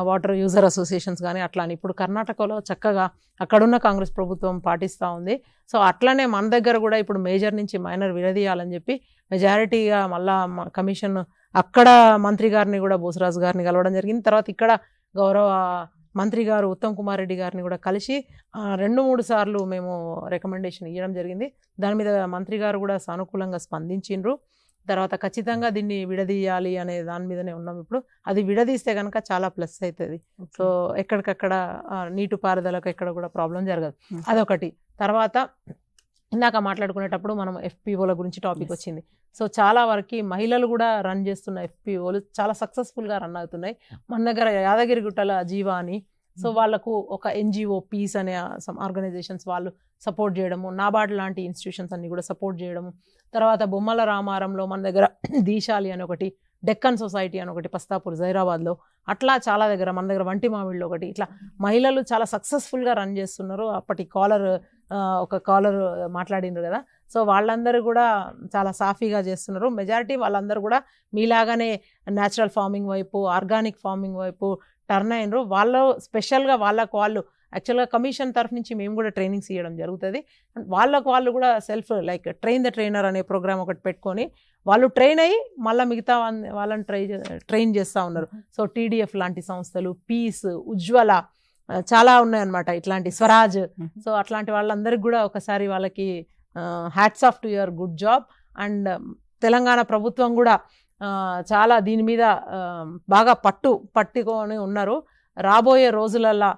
వాటర్ యూజర్ అసోసియేషన్స్ కానీ అట్లా అని. ఇప్పుడు కర్ణాటకలో చక్కగా అక్కడున్న కాంగ్రెస్ ప్రభుత్వం పాటిస్తూ ఉంది. సో అట్లనే మన దగ్గర కూడా ఇప్పుడు మేజర్ నుంచి మైనర్ విడదీయాలని చెప్పి మెజారిటీగా మళ్ళా కమిషన్ అక్కడ మంత్రి గారిని కూడా బోసరాజు గారిని కలవడం జరిగింది. తర్వాత ఇక్కడ గౌరవ మంత్రి గారు ఉత్తమ్ కుమార్ రెడ్డి గారిని కూడా కలిసి 2-3 సార్లు మేము రికమెండేషన్ ఇవ్వడం జరిగింది. దాని మీద మంత్రి గారు కూడా సానుకూలంగా స్పందించిండ్రు. తర్వాత ఖచ్చితంగా దీన్ని విడదీయాలి అనే దాని మీదనే ఉన్నాం. ఇప్పుడు అది విడదీస్తే కనుక చాలా ప్లస్ అవుతుంది. సో ఎక్కడికక్కడ నీటిపారుదలకు ఎక్కడ కూడా ప్రాబ్లం జరగదు. అదొకటి. తర్వాత ఇందాక మాట్లాడుకునేటప్పుడు మనం ఎఫ్పిఓల గురించి టాపిక్ వచ్చింది. సో చాలా వరకు మహిళలు కూడా రన్ చేస్తున్న ఎఫ్పిఓలు చాలా సక్సెస్ఫుల్గా రన్ అవుతున్నాయి. మన దగ్గర యాదగిరిగుట్టల జీవా అని, సో వాళ్ళకు ఒక ఎన్జిఓ పీస్ అనే సమ్ ఆర్గనైజేషన్స్ వాళ్ళు సపోర్ట్ చేయడము, నాబార్డ్ లాంటి ఇన్స్టిట్యూషన్స్ అన్ని కూడా సపోర్ట్ చేయడము. తర్వాత బొమ్మల రామారంలో మన దగ్గర దీశాలి అని ఒకటి, డెక్కన్ సొసైటీ అని ఒకటి పస్తాపూర్ జైరాబాద్లో, అట్లా చాలా దగ్గర మన దగ్గర వంటి మామిడిలో ఒకటి, ఇట్లా మహిళలు చాలా సక్సెస్ఫుల్గా రన్ చేస్తున్నారు. అప్పటి ఒక కాలర్ మాట్లాడినారు కదా, సో వాళ్ళందరూ కూడా చాలా సాఫీగా చేస్తున్నారు. మెజారిటీ వాళ్ళందరూ కూడా మీలాగానే న్యాచురల్ ఫార్మింగ్ వైపు, ఆర్గానిక్ ఫార్మింగ్ వైపు టర్న్ అయినరు. వాళ్ళు స్పెషల్గా వాళ్ళు యాక్చువల్గా కమిషన్ తరఫు నుంచి మేము కూడా ట్రైనింగ్స్ ఇవ్వడం జరుగుతుంది. వాళ్ళు కూడా self like train the trainer అనే ప్రోగ్రామ్ ఒకటి పెట్టుకొని వాళ్ళు ట్రైన్ అయ్యి మళ్ళీ మిగతా వాళ్ళని ట్రైన్ చేస్తూ ఉన్నారు. సో టీడీఎఫ్ లాంటి సంస్థలు, పీస్, ఉజ్వల చాలా ఉన్నాయన్నమాట, ఇట్లాంటి స్వరాజ్. సో అట్లాంటి వాళ్ళందరికీ కూడా ఒకసారి వాళ్ళకి hats off to your good job. And Telangana ప్రభుత్వం కూడా చాలా దీని మీద బాగా పట్టుకొని ఉన్నారు. రాబోయే రోజులల్లో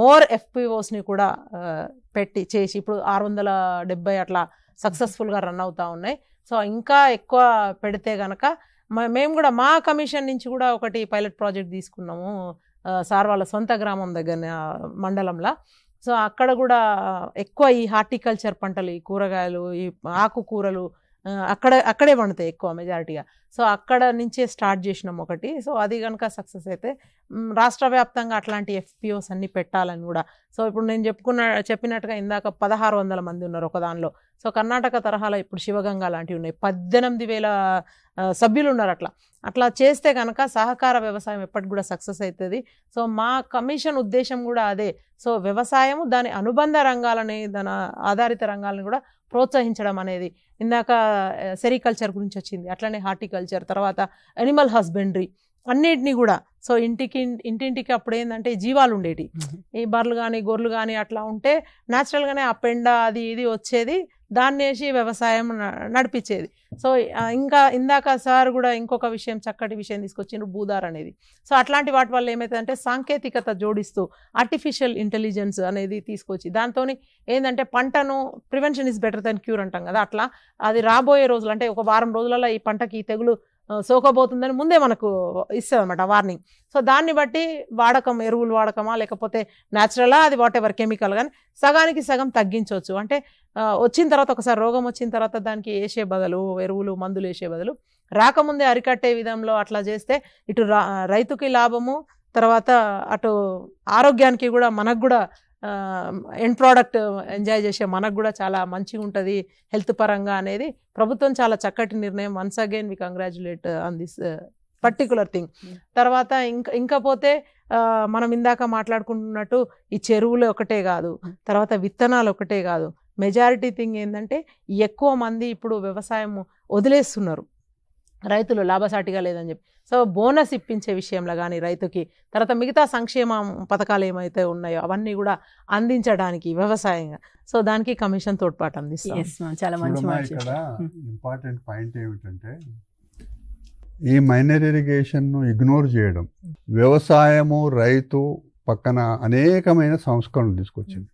మోర్ ఎఫ్పిఓస్ని కూడా చేసి ఇప్పుడు 670 అట్లా సక్సెస్ఫుల్గా రన్ అవుతూ ఉన్నాయి. సో ఇంకా ఎక్కువ పెడితే కనుక మేము కూడా మా కమిషన్ నుంచి కూడా ఒకటి పైలట్ ప్రాజెక్ట్ తీసుకున్నాము సార్ వాళ్ళ సొంత గ్రామం దగ్గర మండలంలో. సో అక్కడ కూడా ఎక్కువ ఈ హార్టికల్చర్ పంటలు, ఈ కూరగాయలు, ఈ ఆకుకూరలు అక్కడే పండుతాయి ఎక్కువ మెజారిటీగా. సో అక్కడ నుంచే స్టార్ట్ చేసినాం ఒకటి. సో అది కనుక సక్సెస్ అయితే రాష్ట్ర వ్యాప్తంగా అట్లాంటి ఎఫ్పిఓస్ అన్ని పెట్టాలని కూడా. సో ఇప్పుడు నేను చెప్పినట్టుగా ఇందాక 1600 మంది ఉన్నారు ఒక దానిలో. సో కర్ణాటక తరహాలో ఇప్పుడు శివగంగా లాంటివి ఉన్నాయి, 18,000 సభ్యులు ఉన్నారు. అట్లా చేస్తే కనుక సహకార వ్యవసాయం ఎప్పటికి కూడా సక్సెస్ అవుతుంది. సో మా కమిషన్ ఉద్దేశం కూడా అదే. సో వ్యవసాయము, దాని అనుబంధ రంగాలని, దాని ఆధారిత రంగాలను కూడా ప్రోత్సహించడం అనేది. ఇందాక సెరికల్చర్ గురించి వచ్చింది, అట్లనే హార్టికల్చర్, తర్వాత అనిమల్ హస్బెండరీ అన్నిటినీ కూడా. సో ఇంటింటికి అప్పుడు ఏంటంటే జీవాలు ఉండేటి, ఈ బర్రెలు కానీ గొర్రెలు కానీ అట్లా ఉంటే న్యాచురల్గానే ఆ పెండ అది ఇది వచ్చేది, దాన్ని వేసి వ్యవసాయం నడిపించేది. సో ఇంకా ఇందాక సార్ కూడా ఇంకొక చక్కటి విషయం తీసుకొచ్చిండ్రు, భూదార్ అనేది. సో అట్లాంటి వాటి వల్ల ఏమవుతుందంటే సాంకేతికత జోడిస్తూ ఆర్టిఫిషియల్ ఇంటెలిజెన్స్ అనేది తీసుకొచ్చి దాంతో ఏంటంటే పంటను prevention is better than cure అంటాం కదా, అట్లా అది రాబోయే రోజులు అంటే ఒక వారం రోజులలో ఈ పంటకి తెగులు సోకబోతుందని ముందే మనకు ఇస్తుంది అనమాట వార్నింగ్. సో దాన్ని బట్టి ఎరువులు వాడకమా లేకపోతే న్యాచురలా అది వాట్ ఎవర్ కెమికల్ కానీ సగానికి సగం తగ్గించవచ్చు. అంటే వచ్చిన తర్వాత ఒకసారి రోగం వచ్చిన తర్వాత దానికి వేసే బదులు, ఎరువులు మందులు వేసే బదులు రాకముందే అరికట్టే విధంలో అట్లా చేస్తే ఇటు రైతుకి లాభము, తర్వాత అటు ఆరోగ్యానికి కూడా మనకు కూడా ఎండ్ ప్రోడక్ట్ ఎంజాయ్ చేసే మనకు కూడా చాలా మంచిగా ఉంటుంది హెల్త్ పరంగా అనేది ప్రభుత్వం చాలా చక్కటి నిర్ణయం. Once again we congratulate on this particular thing. తర్వాత ఇంకా పోతే మనం ఇందాక మాట్లాడుకుంటున్నట్టు ఈ చెరువులు ఒకటే కాదు, తర్వాత విత్తనాలు ఒకటే కాదు, మెజారిటీ థింగ్ ఏంటంటే ఎక్కువ మంది ఇప్పుడు వ్యవసాయం వదిలేస్తున్నారు. రైతులు లాభసాటిగా లేదని చెప్పి. సో బోనస్ ఇప్పించే విషయంలో కానీ రైతుకి, తర్వాత మిగతా సంక్షేమ పథకాలు ఏమైతే ఉన్నాయో అవన్నీ కూడా అందించడానికి వ్యవసాయంగా, సో దానికి కమిషన్ తోడ్పాటు అందిస్తాం. ఎస్ మ్యామ్, చాలా మంచి చూడమ్మా, మాట ఇక్కడ చెప్పారు. ఇంపార్టెంట్ పాయింట్ ఏమిటంటే ఈ మైనర్ ఇరిగేషన్ను ఇగ్నోర్ చేయడం. వ్యవసాయము, రైతు పక్కన అనేకమైన సంస్కరణలు తీసుకొచ్చింది.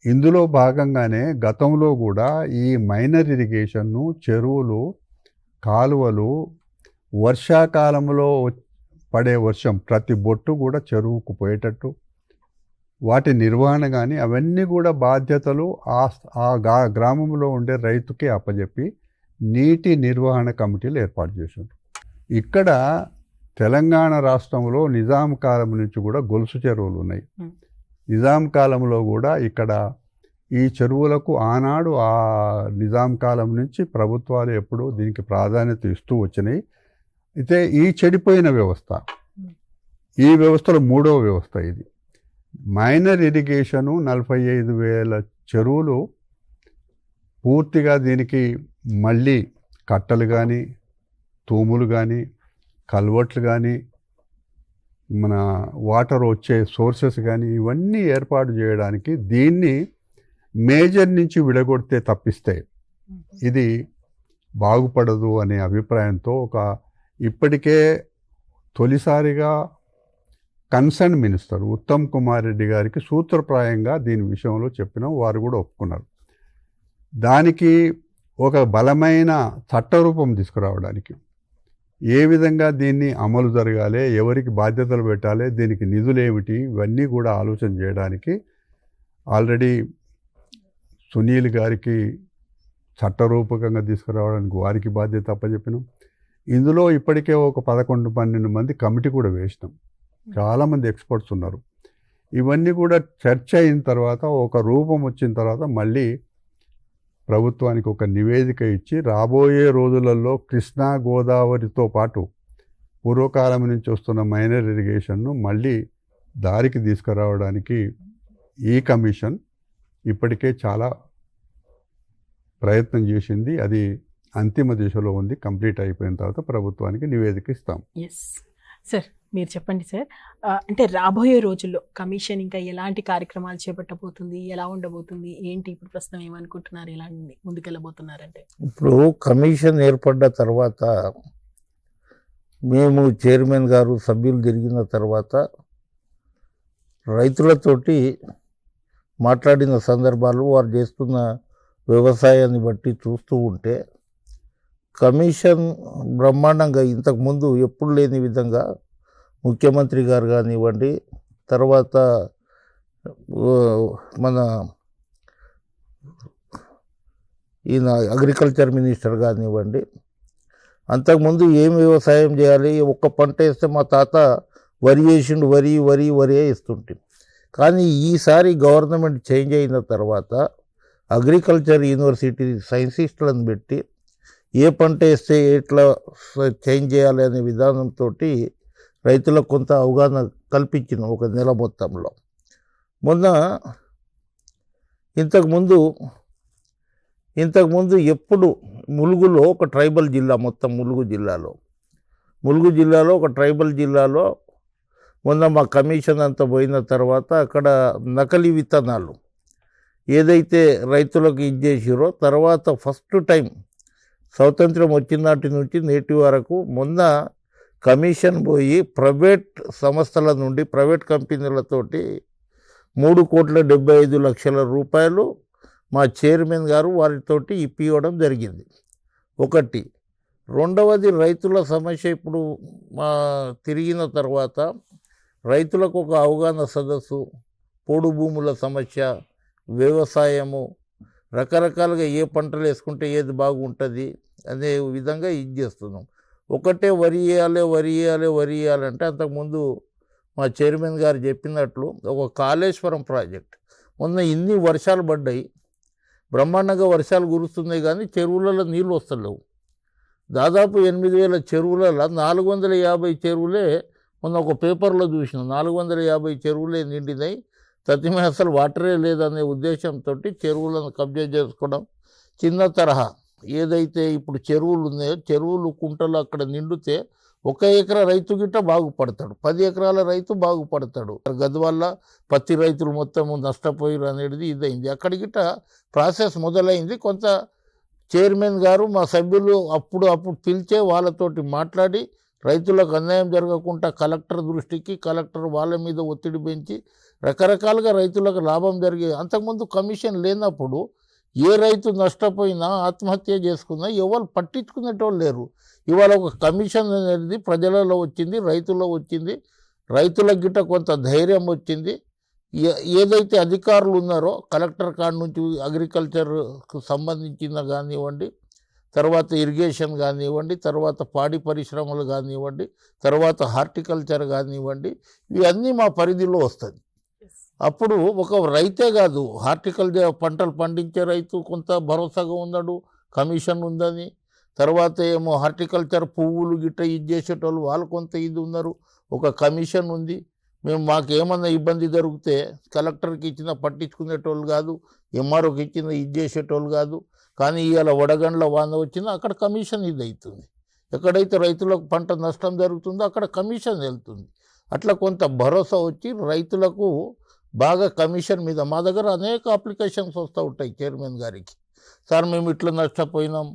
ఇందులో భాగంగానే గతంలో కూడా ఈ మైనర్ ఇరిగేషన్ను, చెరువులు, కాలువలు, వర్షాకాలంలో పడే వర్షం ప్రతి బొట్టు కూడా చెరువుకు పోయేటట్టు, వాటి నిర్వహణ కానీ అవన్నీ కూడా బాధ్యతలు ఆ గ్రామంలో ఉండే రైతుకే అప్పచెప్పి నీటి నిర్వహణ కమిటీలు ఏర్పాటు చేశారు. ఇక్కడ తెలంగాణ రాష్ట్రంలో నిజాం కాలం నుంచి కూడా గొలుసు చెరువులు ఉన్నాయి. నిజాం కాలంలో కూడా ఇక్కడ ఈ చెరువులకు ఆనాడు ఆ నిజాం కాలం నుంచి ప్రభుత్వాలు ఎప్పుడూ దీనికి ప్రాధాన్యత ఇస్తూ వచ్చినాయి. అయితే ఈ చెడిపోయిన వ్యవస్థ, ఈ వ్యవస్థలో మూడవ వ్యవస్థ ఇది. మైనర్ ఇరిగేషను 45,000 చెరువులు పూర్తిగా దీనికి మళ్ళీ కట్టలు కానీ, తూములు కానీ, కల్వర్ట్లు కానీ, మన వాటర్ వచ్చే సోర్సెస్ కానీ ఇవన్నీ ఏర్పాటు చేయడానికి దీన్ని మేజర్ నుంచి విడగొడితే తప్పిస్తే ఇది బాగుపడదు అనే అభిప్రాయంతో ఇప్పటికే తొలిసారిగా కన్సర్న్ మినిస్టర్ ఉత్తమ్ కుమార్ రెడ్డి గారికి సూత్రప్రాయంగా దీని విషయంలో చెప్పినాం, వారు కూడా ఒప్పుకున్నారు. దానికి ఒక బలమైన చట్టరూపం తీసుకురావడానికి, ఏ విధంగా దీన్ని అమలు జరగాలి, ఎవరికి బాధ్యతలు పెట్టాలి, దీనికి నిధులు ఏమిటి, ఇవన్నీ కూడా ఆలోచన చేయడానికి ఆల్రెడీ సునీల్ గారికి చట్టరూపకంగా తీసుకురావడానికి వారికి బాధ్యత అప్పచెప్పినాం. ఇందులో ఇప్పటికే ఒక 11-12 మంది కమిటీ కూడా వేసినాం. చాలామంది ఎక్స్పర్ట్స్ ఉన్నారు. ఇవన్నీ కూడా చర్చ అయిన తర్వాత, ఒక రూపం వచ్చిన తర్వాత మళ్ళీ ప్రభుత్వానికి ఒక నివేదిక ఇచ్చి రాబోయే రోజులలో కృష్ణా గోదావరితో పాటు పూర్వకాలం నుంచి వస్తున్న మైనర్ ఇరిగేషన్ను మళ్ళీ దారికి తీసుకురావడానికి ఈ కమిషన్ ఇప్పటికే చాలా ప్రయత్నం చేసింది. అది అంతిమ దిశలో ఉంది. కంప్లీట్ అయిపోయిన తర్వాత ప్రభుత్వానికి నివేదిక ఇస్తాం. ఎస్ సార్, మీరు చెప్పండి సార్. అంటే రాబోయే రోజుల్లో కమిషన్ ఇంకా ఎలాంటి కార్యక్రమాలు చేపట్టబోతుంది, ఎలా ఉండబోతుంది, ఏంటి ఇప్పుడు ప్రస్తుతం ఏమనుకుంటున్నారు, ఎలా ముందుకెళ్ళబోతున్నారంటే? ఇప్పుడు కమిషన్ ఏర్పడ్డ తర్వాత మేము చైర్మన్ గారు సభ్యులు తిరిగిన తర్వాత రైతులతోటి మాట్లాడిన సందర్భాలు, వారు చేస్తున్న వ్యవసాయాన్ని బట్టి చూస్తూ ఉంటే కమిషన్ బ్రహ్మాండంగా ఇంతకుముందు ఎప్పుడు లేని విధంగా ముఖ్యమంత్రి గారు కానివ్వండి, తర్వాత మన ఈయన అగ్రికల్చర్ మినిస్టర్ కానివ్వండి, అంతకుముందు ఏం వ్యవసాయం చేయాలి, ఒక్క పంట వేస్తే మా తాత వరి వేసిండు, వరి వేస్తుంటే. కానీ ఈసారి గవర్నమెంట్ చేంజ్ అయిన తర్వాత అగ్రికల్చర్ యూనివర్సిటీ సైంటిస్టులను పెట్టి ఏ పంట వేస్తే ఎట్లా చేంజ్ చేయాలి అనే విధానంతో రైతులకు కొంత అవగాహన కల్పించిన ఒక నెల మొత్తంలో. మొన్న ఇంతకుముందు ఎప్పుడు ములుగులో ఒక ట్రైబల్ జిల్లా, మొత్తం ములుగు జిల్లాలో ఒక ట్రైబల్ జిల్లాలో మొన్న మా కమిషన్ అంతా పోయిన తర్వాత అక్కడ నకిలీ విత్తనాలు ఏదైతే రైతులకు ఇచ్చేసారో, తర్వాత ఫస్ట్ టైం స్వాతంత్రం వచ్చిన నాటి నుంచి నేటి వరకు మొన్న కమిషన్ పోయి ప్రైవేట్ సంస్థల నుండి, ప్రైవేట్ కంపెనీలతోటి 3,75,00,000 రూపాయలు మా చైర్మన్ గారు వారితోటి ఇప్పివ్వడం జరిగింది. ఒకటి. రెండవది, రైతుల సమస్య ఇప్పుడు మా తిరిగిన తర్వాత రైతులకు ఒక అవగాహన సదస్సు, పోడు భూముల సమస్య, వ్యవసాయము, రకరకాలుగా ఏ పంటలు వేసుకుంటే ఏది బాగుంటుంది అనే విధంగా ఇది చేస్తున్నాం. ఒకటే వరి వేయాలంటే అంతకుముందు మా చైర్మన్ గారు చెప్పినట్లు ఒక కాళేశ్వరం ప్రాజెక్ట్, మొన్న ఇన్ని వర్షాలు పడ్డాయి, బ్రహ్మాండంగా వర్షాలు కురుస్తున్నాయి, కానీ చెరువులలో నీళ్ళు వస్తలేవు. దాదాపు 8,000 చెరువులలో 450 చెరువులే, మొన్న ఒక పేపర్లో చూసిన 450 చెరువులే నిండినాయి. తతిమే అసలు వాటరే లేదనే ఉద్దేశంతో చెరువులను కబ్జా చేసుకోవడం, చిన్న తరహా ఏదైతే ఇప్పుడు చెరువులు ఉన్నాయో చెరువులు కుంటలు అక్కడ నిండితే 1 ఎకరా రైతు గిట్ట బాగుపడతాడు, 10 ఎకరాల రైతు బాగుపడతాడు. గద్వాల పత్తి రైతులు మొత్తం నష్టపోయారు అనేది ఇదైంది. అక్కడ గిట్ట ప్రాసెస్ మొదలైంది. కొంత చైర్మన్ గారు మా సభ్యులు అప్పుడు పిలిచే వాళ్ళతోటి మాట్లాడి రైతులకు అన్యాయం జరగకుండా కలెక్టర్ దృష్టికి, కలెక్టర్ వాళ్ళ మీద ఒత్తిడి పెంచి రకరకాలుగా రైతులకు లాభం జరిగే. అంతకుముందు కమిషన్ లేనప్పుడు ఏ రైతు నష్టపోయినా ఆత్మహత్య చేసుకున్నా ఎవరు పట్టించుకునేటోళ్ళు లేరు. ఇవాళ ఒక కమిషన్ అనేది ప్రజలలో వచ్చింది, రైతుల్లో వచ్చింది, రైతులకు గిట్ట కొంత ధైర్యం వచ్చింది. ఏదైతే అధికారులు ఉన్నారో కలెక్టర్ కాడ నుంచి అగ్రికల్చర్కు సంబంధించిన కానివ్వండి, తర్వాత ఇరిగేషన్ కానివ్వండి, తర్వాత పాడి పరిశ్రమలు కానివ్వండి, తర్వాత హార్టికల్చర్ కానివ్వండి, ఇవన్నీ మా పరిధిలో వస్తుంది. అప్పుడు ఒక రైతే కాదు, హార్టికల్చర్ పంటలు పండించే రైతు కొంత భరోసాగా ఉన్నాడు, కమిషన్ ఉందని. తర్వాత ఏమో హార్టికల్చర్ పువ్వులు గిట్ట ఇది చేసేటోళ్ళు వాళ్ళు కొంత ఇది ఉన్నారు, ఒక కమిషన్ ఉంది. మాకేమన్నా ఇబ్బంది జరిగితే కలెక్టర్కి ఇచ్చిన పట్టించుకునేటోళ్ళు కాదు, ఎంఆర్ఓకి ఇచ్చిన ఇది చేసేటోళ్ళు కాదు. కానీ ఇవాళ వడగండ్ల వాన వచ్చినా అక్కడ కమిషన్ ఇది అవుతుంది. ఎక్కడైతే రైతులకు పంట నష్టం జరుగుతుందో అక్కడ కమిషన్ వెళ్తుంది. అట్లా కొంత భరోసా వచ్చి రైతులకు బాగా కమిషన్ మీద మా దగ్గర అనేక అప్లికేషన్స్ వస్తూ ఉంటాయి చైర్మన్ గారికి. సార్ మేము ఇట్లా నష్టపోయినాం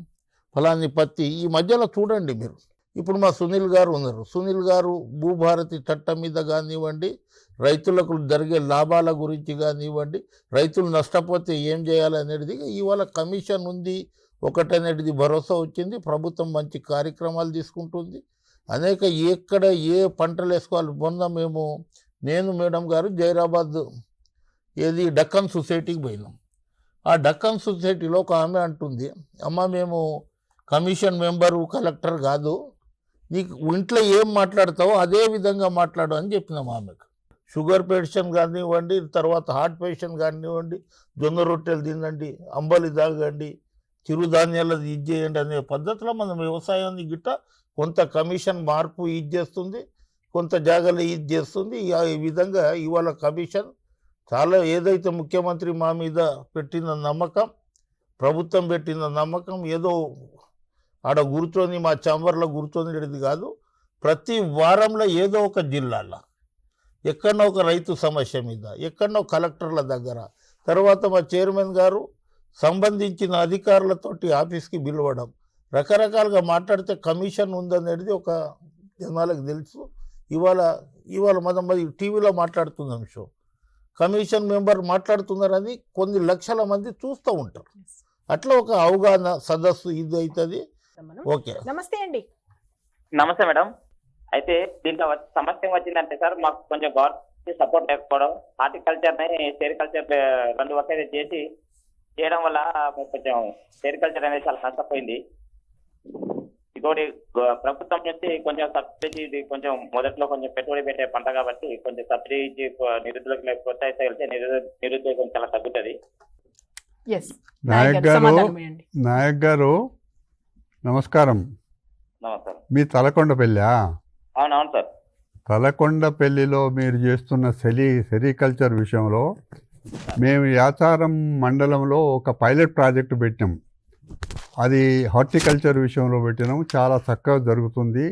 ఫలాని పత్తి. ఈ మధ్యలో చూడండి మీరు, ఇప్పుడు మా సునీల్ గారు ఉన్నారు, సునీల్ గారు భూభారతి చట్టం మీద కానివ్వండి, రైతులకు జరిగే లాభాల గురించి కానివ్వండి, రైతులు నష్టపోతే ఏం చేయాలనేది ఇవాళ కమిషన్ ఉంది ఒకటనేది భరోసా వచ్చింది. ప్రభుత్వం మంచి కార్యక్రమాలు తీసుకుంటుంది. అనేక ఎక్కడ ఏ పంటలు వేసుకోవాలి. మొన్న నేను మేడం గారు జైరాబాద్ డక్కన్ సొసైటీకి పోయినాం. ఆ డక్కన్ సొసైటీలో ఒక ఆమె అంటుంది, అమ్మ మేము కమిషన్ మెంబరు కలెక్టర్ కాదు, నీకు ఇంట్లో ఏం మాట్లాడతావో అదే విధంగా మాట్లాడు అని చెప్పినాం ఆమెకు. షుగర్ పేషెంట్ కానివ్వండి, తర్వాత హార్ట్ పేషెంట్ కానివ్వండి, జొన్న రొట్టెలు తినండి, అంబలి తాగండి, చిరుధాన్యాలు ఇది చేయండి అనే పద్ధతిలో మన వ్యవసాయాన్ని గిట్ట కొంత కమిషన్ మార్పు ఇది చేస్తుంది, కొంత జాగాలో ఇది చేస్తుంది. ఈ విధంగా ఇవాళ కమిషన్ చాలా ఏదైతే ముఖ్యమంత్రి మా మీద పెట్టిన నమ్మకం, ప్రభుత్వం పెట్టిన నమ్మకం ఏదో ఆడ కూర్చొని మా ఛాంబర్లో కూర్చొని కాదు, ప్రతి వారంలో ఏదో ఒక జిల్లాలో ఎక్కడో ఒక రైతు సమస్య మీద, ఎక్కడో కలెక్టర్ల దగ్గర, తర్వాత మా చైర్మన్ గారు సంబంధించిన అధికారులతోటి ఆఫీస్కి పిలవడం, రకరకాలుగా మాట్లాడితే కమిషన్ ఉందనేది ఒక జనాలకు తెలుసు. ఇవాళ మనం టీవీలో మాట్లాడుతున్నాం షో, కమిషన్ మెంబర్ మాట్లాడుతున్నారని కొన్ని లక్షల మంది చూస్తూ ఉంటారు. అట్లా ఒక అవగాహన సదస్సు ఇది అవుతుంది. ఓకే, నమస్తే అండి. నమస్తే మేడం. అయితే దీంట్లో సమస్య వచ్చిందంటే సార్, మాకు కొంచెం గవర్నమెంట్ సపోర్ట్ లేకపోవడం, హార్టికల్చర్ని సెరికల్చర్ రెండు ఒకే చేయడం వల్ల కొంచెం సెరికల్చర్ అనేది చాలా నష్టపోయింది. ఇంకోటి ప్రభుత్వం నుంచి కొంచెం సబ్సిడీ, ఇది కొంచెం మొదట్లో కొంచెం పెట్టుబడి పెట్టే పంట కాబట్టి కొంచెం సబ్సిడీ ఇచ్చి నిరుద్యోగులకు ప్రోత్సహిస్తే నిరుద్యోగం చాలా తగ్గుతుంది. నాయక్ గారు నమస్కారం. నమస్కారం. మీ తలకొండపల్లా? అవునవును సార్. తలకొండపల్లిలో మీరు చేస్తున్న సెరికల్చర్ విషయంలో మేము యాచారం మండలంలో ఒక పైలట్ ప్రాజెక్టు పెట్టినాం. అది హార్టికల్చర్ విషయంలో పెట్టినాము, చాలా చక్కగా జరుగుతుంది.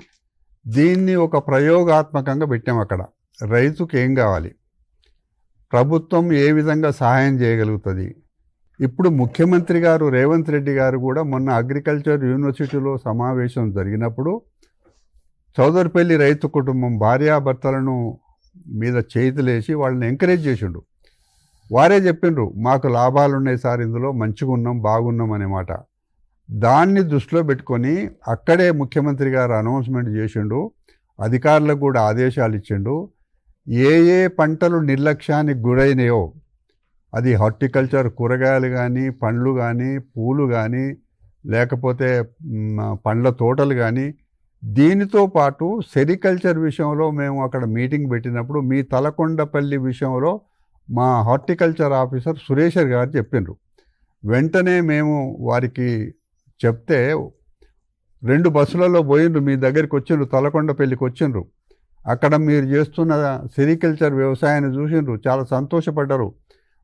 దీన్ని ఒక ప్రయోగాత్మకంగా పెట్టాము. అక్కడ రైతుకి ఏం కావాలి, ప్రభుత్వం ఏ విధంగా సహాయం చేయగలుగుతుంది. ఇప్పుడు ముఖ్యమంత్రి గారు రేవంత్ రెడ్డి గారు కూడా మొన్న అగ్రికల్చర్ యూనివర్సిటీలో సమావేశం జరిగినప్పుడు చౌదరిపల్లి రైతు కుటుంబం భార్యాభర్తలను మీద చేతులేసి వాళ్ళని ఎంకరేజ్ చేసిండు. వారే చెప్పిండ్రు, మాకు లాభాలు ఉన్నాయి సార్, ఇందులో మంచిగా ఉన్నాం, బాగున్నాం అనే మాట. దాన్ని దృష్టిలో పెట్టుకొని అక్కడే ముఖ్యమంత్రి గారు అనౌన్స్మెంట్ చేసిండు, అధికారులకు కూడా ఆదేశాలు ఇచ్చిండు. ఏ పంటలు నిర్లక్ష్యానికి గురైనాయో, అది హార్టికల్చర్ కూరగాయలు కానీ, పండ్లు కానీ, పూలు కానీ, లేకపోతే పండ్ల తోటలు కానీ, దీనితో పాటు సెరికల్చర్ విషయంలో మేము అక్కడ మీటింగ్ పెట్టినప్పుడు మీ తలకొండపల్లి విషయంలో మా హార్టికల్చర్ ఆఫీసర్ సురేషర్ గారు చెప్పిండ్రు. వెంటనే మేము వారికి చెప్తే 2 బస్సులలో పోయిండ్రు, మీ దగ్గరికి వచ్చిండ్రు, తలకొండపల్లికి వచ్చిండ్రు. అక్కడ మీరు చేస్తున్న సెరికల్చర్ వ్యవసాయాన్ని చూసిండ్రు, చాలా సంతోషపడ్డారు.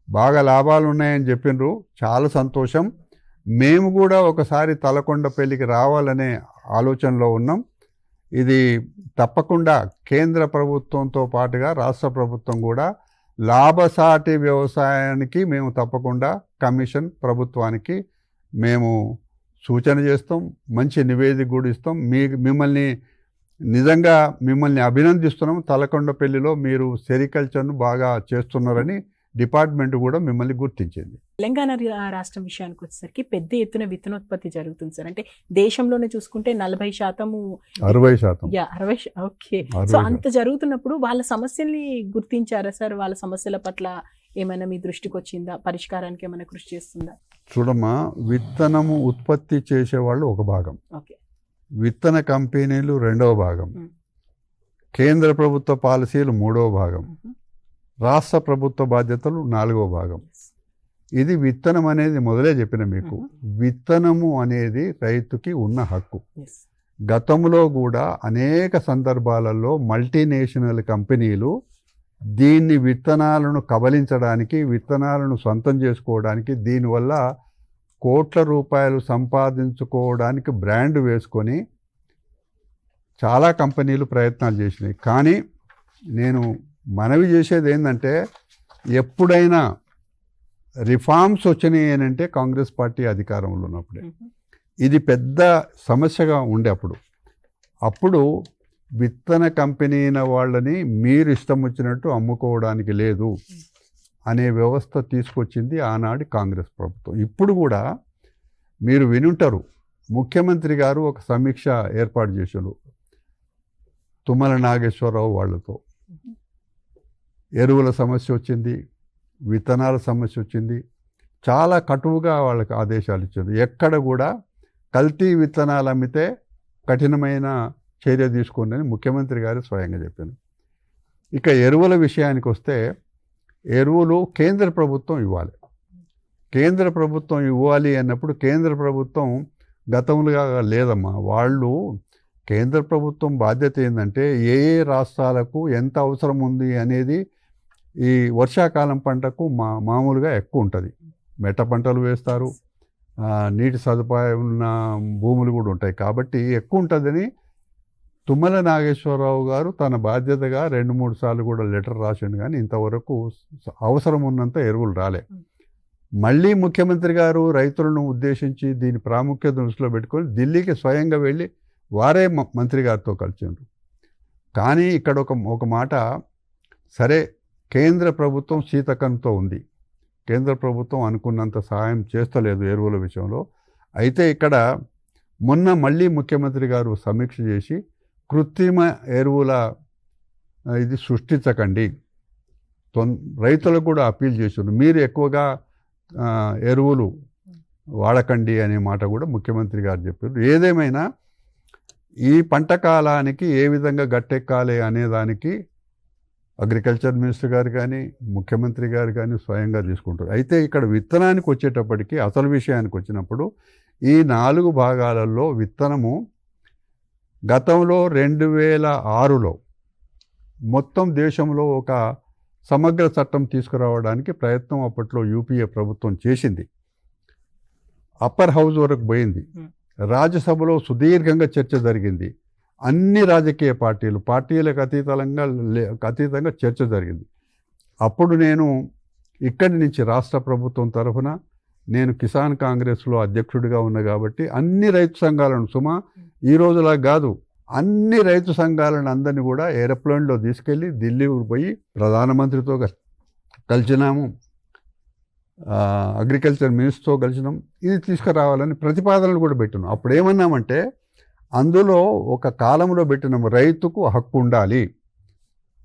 బాగా లాభాలు ఉన్నాయని చెప్పిండ్రు. చాలా సంతోషం. మేము కూడా ఒకసారి తలకొండపల్లికి రావాలనే ఆలోచనలో ఉన్నాం. ఇది తప్పకుండా కేంద్ర ప్రభుత్వంతో పాటుగా రాష్ట్ర ప్రభుత్వం కూడా లాభసాటి వ్యవసాయానికి మేము తప్పకుండా కమిషన్ ప్రభుత్వానికి మేము సూచన చేస్తాం, మంచి నివేదిక కూడా ఇస్తాం. మిమ్మల్ని అభినందిస్తున్నాం. తలకొండపల్లిలో మీరు సెరికల్చర్ను బాగా చేస్తున్నారని డిపార్ట్మెంట్ కూడా మిమ్మల్ని గుర్తించింది. తెలంగాణ రాష్ట్రం విషయానికి వచ్చేసరికి పెద్ద ఎత్తున విత్తనోత్పత్తి జరుగుతుంది సార్. అంటే దేశంలోనే చూసుకుంటే 40%, 60%. ఓకే. సో అంత జరుగుతున్నప్పుడు వాళ్ళ సమస్యల్ని గుర్తించారా సార్? వాళ్ళ సమస్యల పట్ల ఏమైనా మీ దృష్టికి వచ్చిందా? పరిష్కారానికి ఏమైనా కృషి చేస్తుందా? చూడమ్మా, విత్తనము ఉత్పత్తి చేసేవాళ్ళు ఒక భాగం, ఓకే, విత్తన కంపెనీలు రెండవ భాగం, కేంద్ర ప్రభుత్వ పాలసీలు మూడవ భాగం, రాష్ట్ర ప్రభుత్వ బాధ్యతలు నాలుగో భాగం. ఇది విత్తనం అనేది మొదలే చెప్పిన మీకు. విత్తనము అనేది రైతుకి ఉన్న హక్కు. గతంలో కూడా అనేక సందర్భాలలో మల్టీనేషనల్ కంపెనీలు దీన్ని విత్తనాలను కబలించడానికి, విత్తనాలను సొంతం చేసుకోవడానికి, దీనివల్ల కోట్ల రూపాయలు సంపాదించుకోవడానికి బ్రాండ్ వేసుకొని చాలా కంపెనీలు ప్రయత్నాలు చేసినాయి. కానీ నేను మనవి చేసేది ఏంటంటే, ఎప్పుడైనా రిఫార్మ్స్ వచ్చినాయి అంటే కాంగ్రెస్ పార్టీ అధికారంలో ఉన్నప్పుడే. ఇది పెద్ద సమస్యగా ఉండే అప్పుడు విత్తన కంపెనీల వాళ్ళని మీరు ఇష్టం వచ్చినట్టు అమ్ముకోవడానికి లేదు అనే వ్యవస్థ తీసుకొచ్చింది ఆనాటి కాంగ్రెస్ ప్రభుత్వం. ఇప్పుడు కూడా మీరు వినుంటారు, ముఖ్యమంత్రి గారు ఒక సమీక్ష ఏర్పాటు చేశారు తుమ్మల నాగేశ్వరరావు వాళ్ళతో. ఎరువుల సమస్య వచ్చింది, విత్తనాల సమస్య వచ్చింది. చాలా కటువుగా వాళ్ళకి ఆదేశాలు ఇచ్చారు. ఎక్కడ కూడా కల్తీ విత్తనాలు అమ్మితే కఠినమైన చర్య తీసుకోండి అని ముఖ్యమంత్రి గారు స్వయంగా చెప్పారు. ఇక ఎరువుల విషయానికి వస్తే, ఎరువులు కేంద్ర ప్రభుత్వం ఇవ్వాలి. కేంద్ర ప్రభుత్వం ఇవ్వాలి అన్నప్పుడు కేంద్ర ప్రభుత్వం గతంలో లేదమ్మా. వాళ్ళు కేంద్ర ప్రభుత్వం బాధ్యత ఏంటంటే ఏ రాష్ట్రాలకు ఎంత అవసరం ఉంది అనేది ఈ వర్షాకాలం పంటకు మామూలుగా ఎక్కువ ఉంటుంది. మెట్ట పంటలు వేస్తారు, నీటి సదుపాయం ఉన్న భూములు కూడా ఉంటాయి కాబట్టి ఎక్కువ ఉంటుందని తుమ్మల నాగేశ్వరరావు గారు తన బాధ్యతగా 2-3 సార్లు కూడా లెటర్ రాసిండు. కానీ ఇంతవరకు అవసరం ఉన్నంత ఎరువులు రాలే. మళ్ళీ ముఖ్యమంత్రి గారు రైతులను ఉద్దేశించి దీని ప్రాముఖ్యత దృష్టిలో పెట్టుకొని ఢిల్లీకి స్వయంగా వెళ్ళి వారే మంత్రి గారితో కలిసిండ్రు. కానీ ఇక్కడ ఒక మాట, సరే కేంద్ర ప్రభుత్వం శీతకంతో ఉంది, కేంద్ర ప్రభుత్వం అనుకున్నంత సహాయం చేస్తలేదు ఎరువుల విషయంలో. అయితే ఇక్కడ మొన్న మళ్ళీ ముఖ్యమంత్రి గారు సమీక్ష చేసి కృత్రిమ ఎరువుల ఇది సృష్టించకండి, రైతులకు కూడా అప్పీల్ చేశారు, మీరు ఎక్కువగా ఎరువులు వాడకండి అనే మాట కూడా ముఖ్యమంత్రి గారు చెప్పారు. ఏదేమైనా ఈ పంట కాలానికి ఏ విధంగా గట్టెక్కాలి అనేదానికి అగ్రికల్చర్ మినిస్టర్ గారు కానీ ముఖ్యమంత్రి గారు కానీ స్వయంగా తీసుకుంటారు. అయితే ఇక్కడ విత్తనానికి వచ్చేటప్పటికి అసలు విషయానికి వచ్చినప్పుడు ఈ 4 భాగాలలో విత్తనము గతంలో 2006లో మొత్తం దేశంలో ఒక సమగ్ర చట్టం తీసుకురావడానికి ప్రయత్నం అప్పట్లో యూపీఏ ప్రభుత్వం చేసింది. అప్పర్ హౌస్ వరకు పోయింది, రాజ్యసభలో సుదీర్ఘంగా చర్చ జరిగింది. అన్ని రాజకీయ పార్టీలకు అతీతంగా చర్చ జరిగింది. అప్పుడు నేను ఇక్కడి నుంచి రాష్ట్ర ప్రభుత్వం తరఫున నేను కిసాన్ కాంగ్రెస్లో అధ్యక్షుడిగా ఉన్నా కాబట్టి అన్ని రైతు సంఘాలను ఈ రోజులా కాదు, అన్ని రైతు సంఘాలను అందరినీ కూడా ఏరోప్లేన్లో తీసుకెళ్ళి ఢిల్లీ పోయి ప్రధానమంత్రితో కలిసినాము, అగ్రికల్చర్ మినిస్టర్తో కలిసినాం. ఇది తీసుకురావాలని ప్రతిపాదనలు కూడా పెట్టినాం. అప్పుడు ఏమన్నామంటే, అందులో ఒక కాలంలో పెట్టినాము రైతుకు హక్కు ఉండాలి.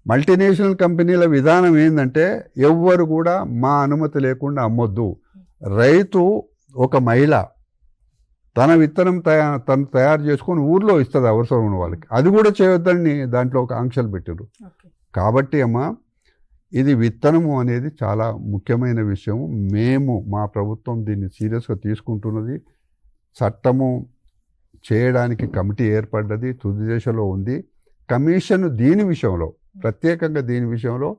మల్టీనేషనల్ కంపెనీల విధానం ఏంటంటే ఎవ్వరు కూడా మా అనుమతి లేకుండా అమ్మొద్దు. రైతు ఒక మహిళ తన విత్తనం తను తయారు చేసుకొని ఊర్లో ఇస్తుంది అవసరం ఉన్న వాళ్ళకి, అది కూడా చేయొద్దని దాంట్లో ఒక ఆంక్షలు పెట్టారు. కాబట్టి అమ్మ, ఇది విత్తనము అనేది చాలా ముఖ్యమైన విషయం. మా ప్రభుత్వం దీన్ని సీరియస్గా తీసుకుంటున్నది. చట్టము చేయడానికి కమిటీ ఏర్పడ్డది, తుది దశలో ఉంది. కమిషన్ దీని విషయంలో, ప్రత్యేకంగా దీని విషయంలో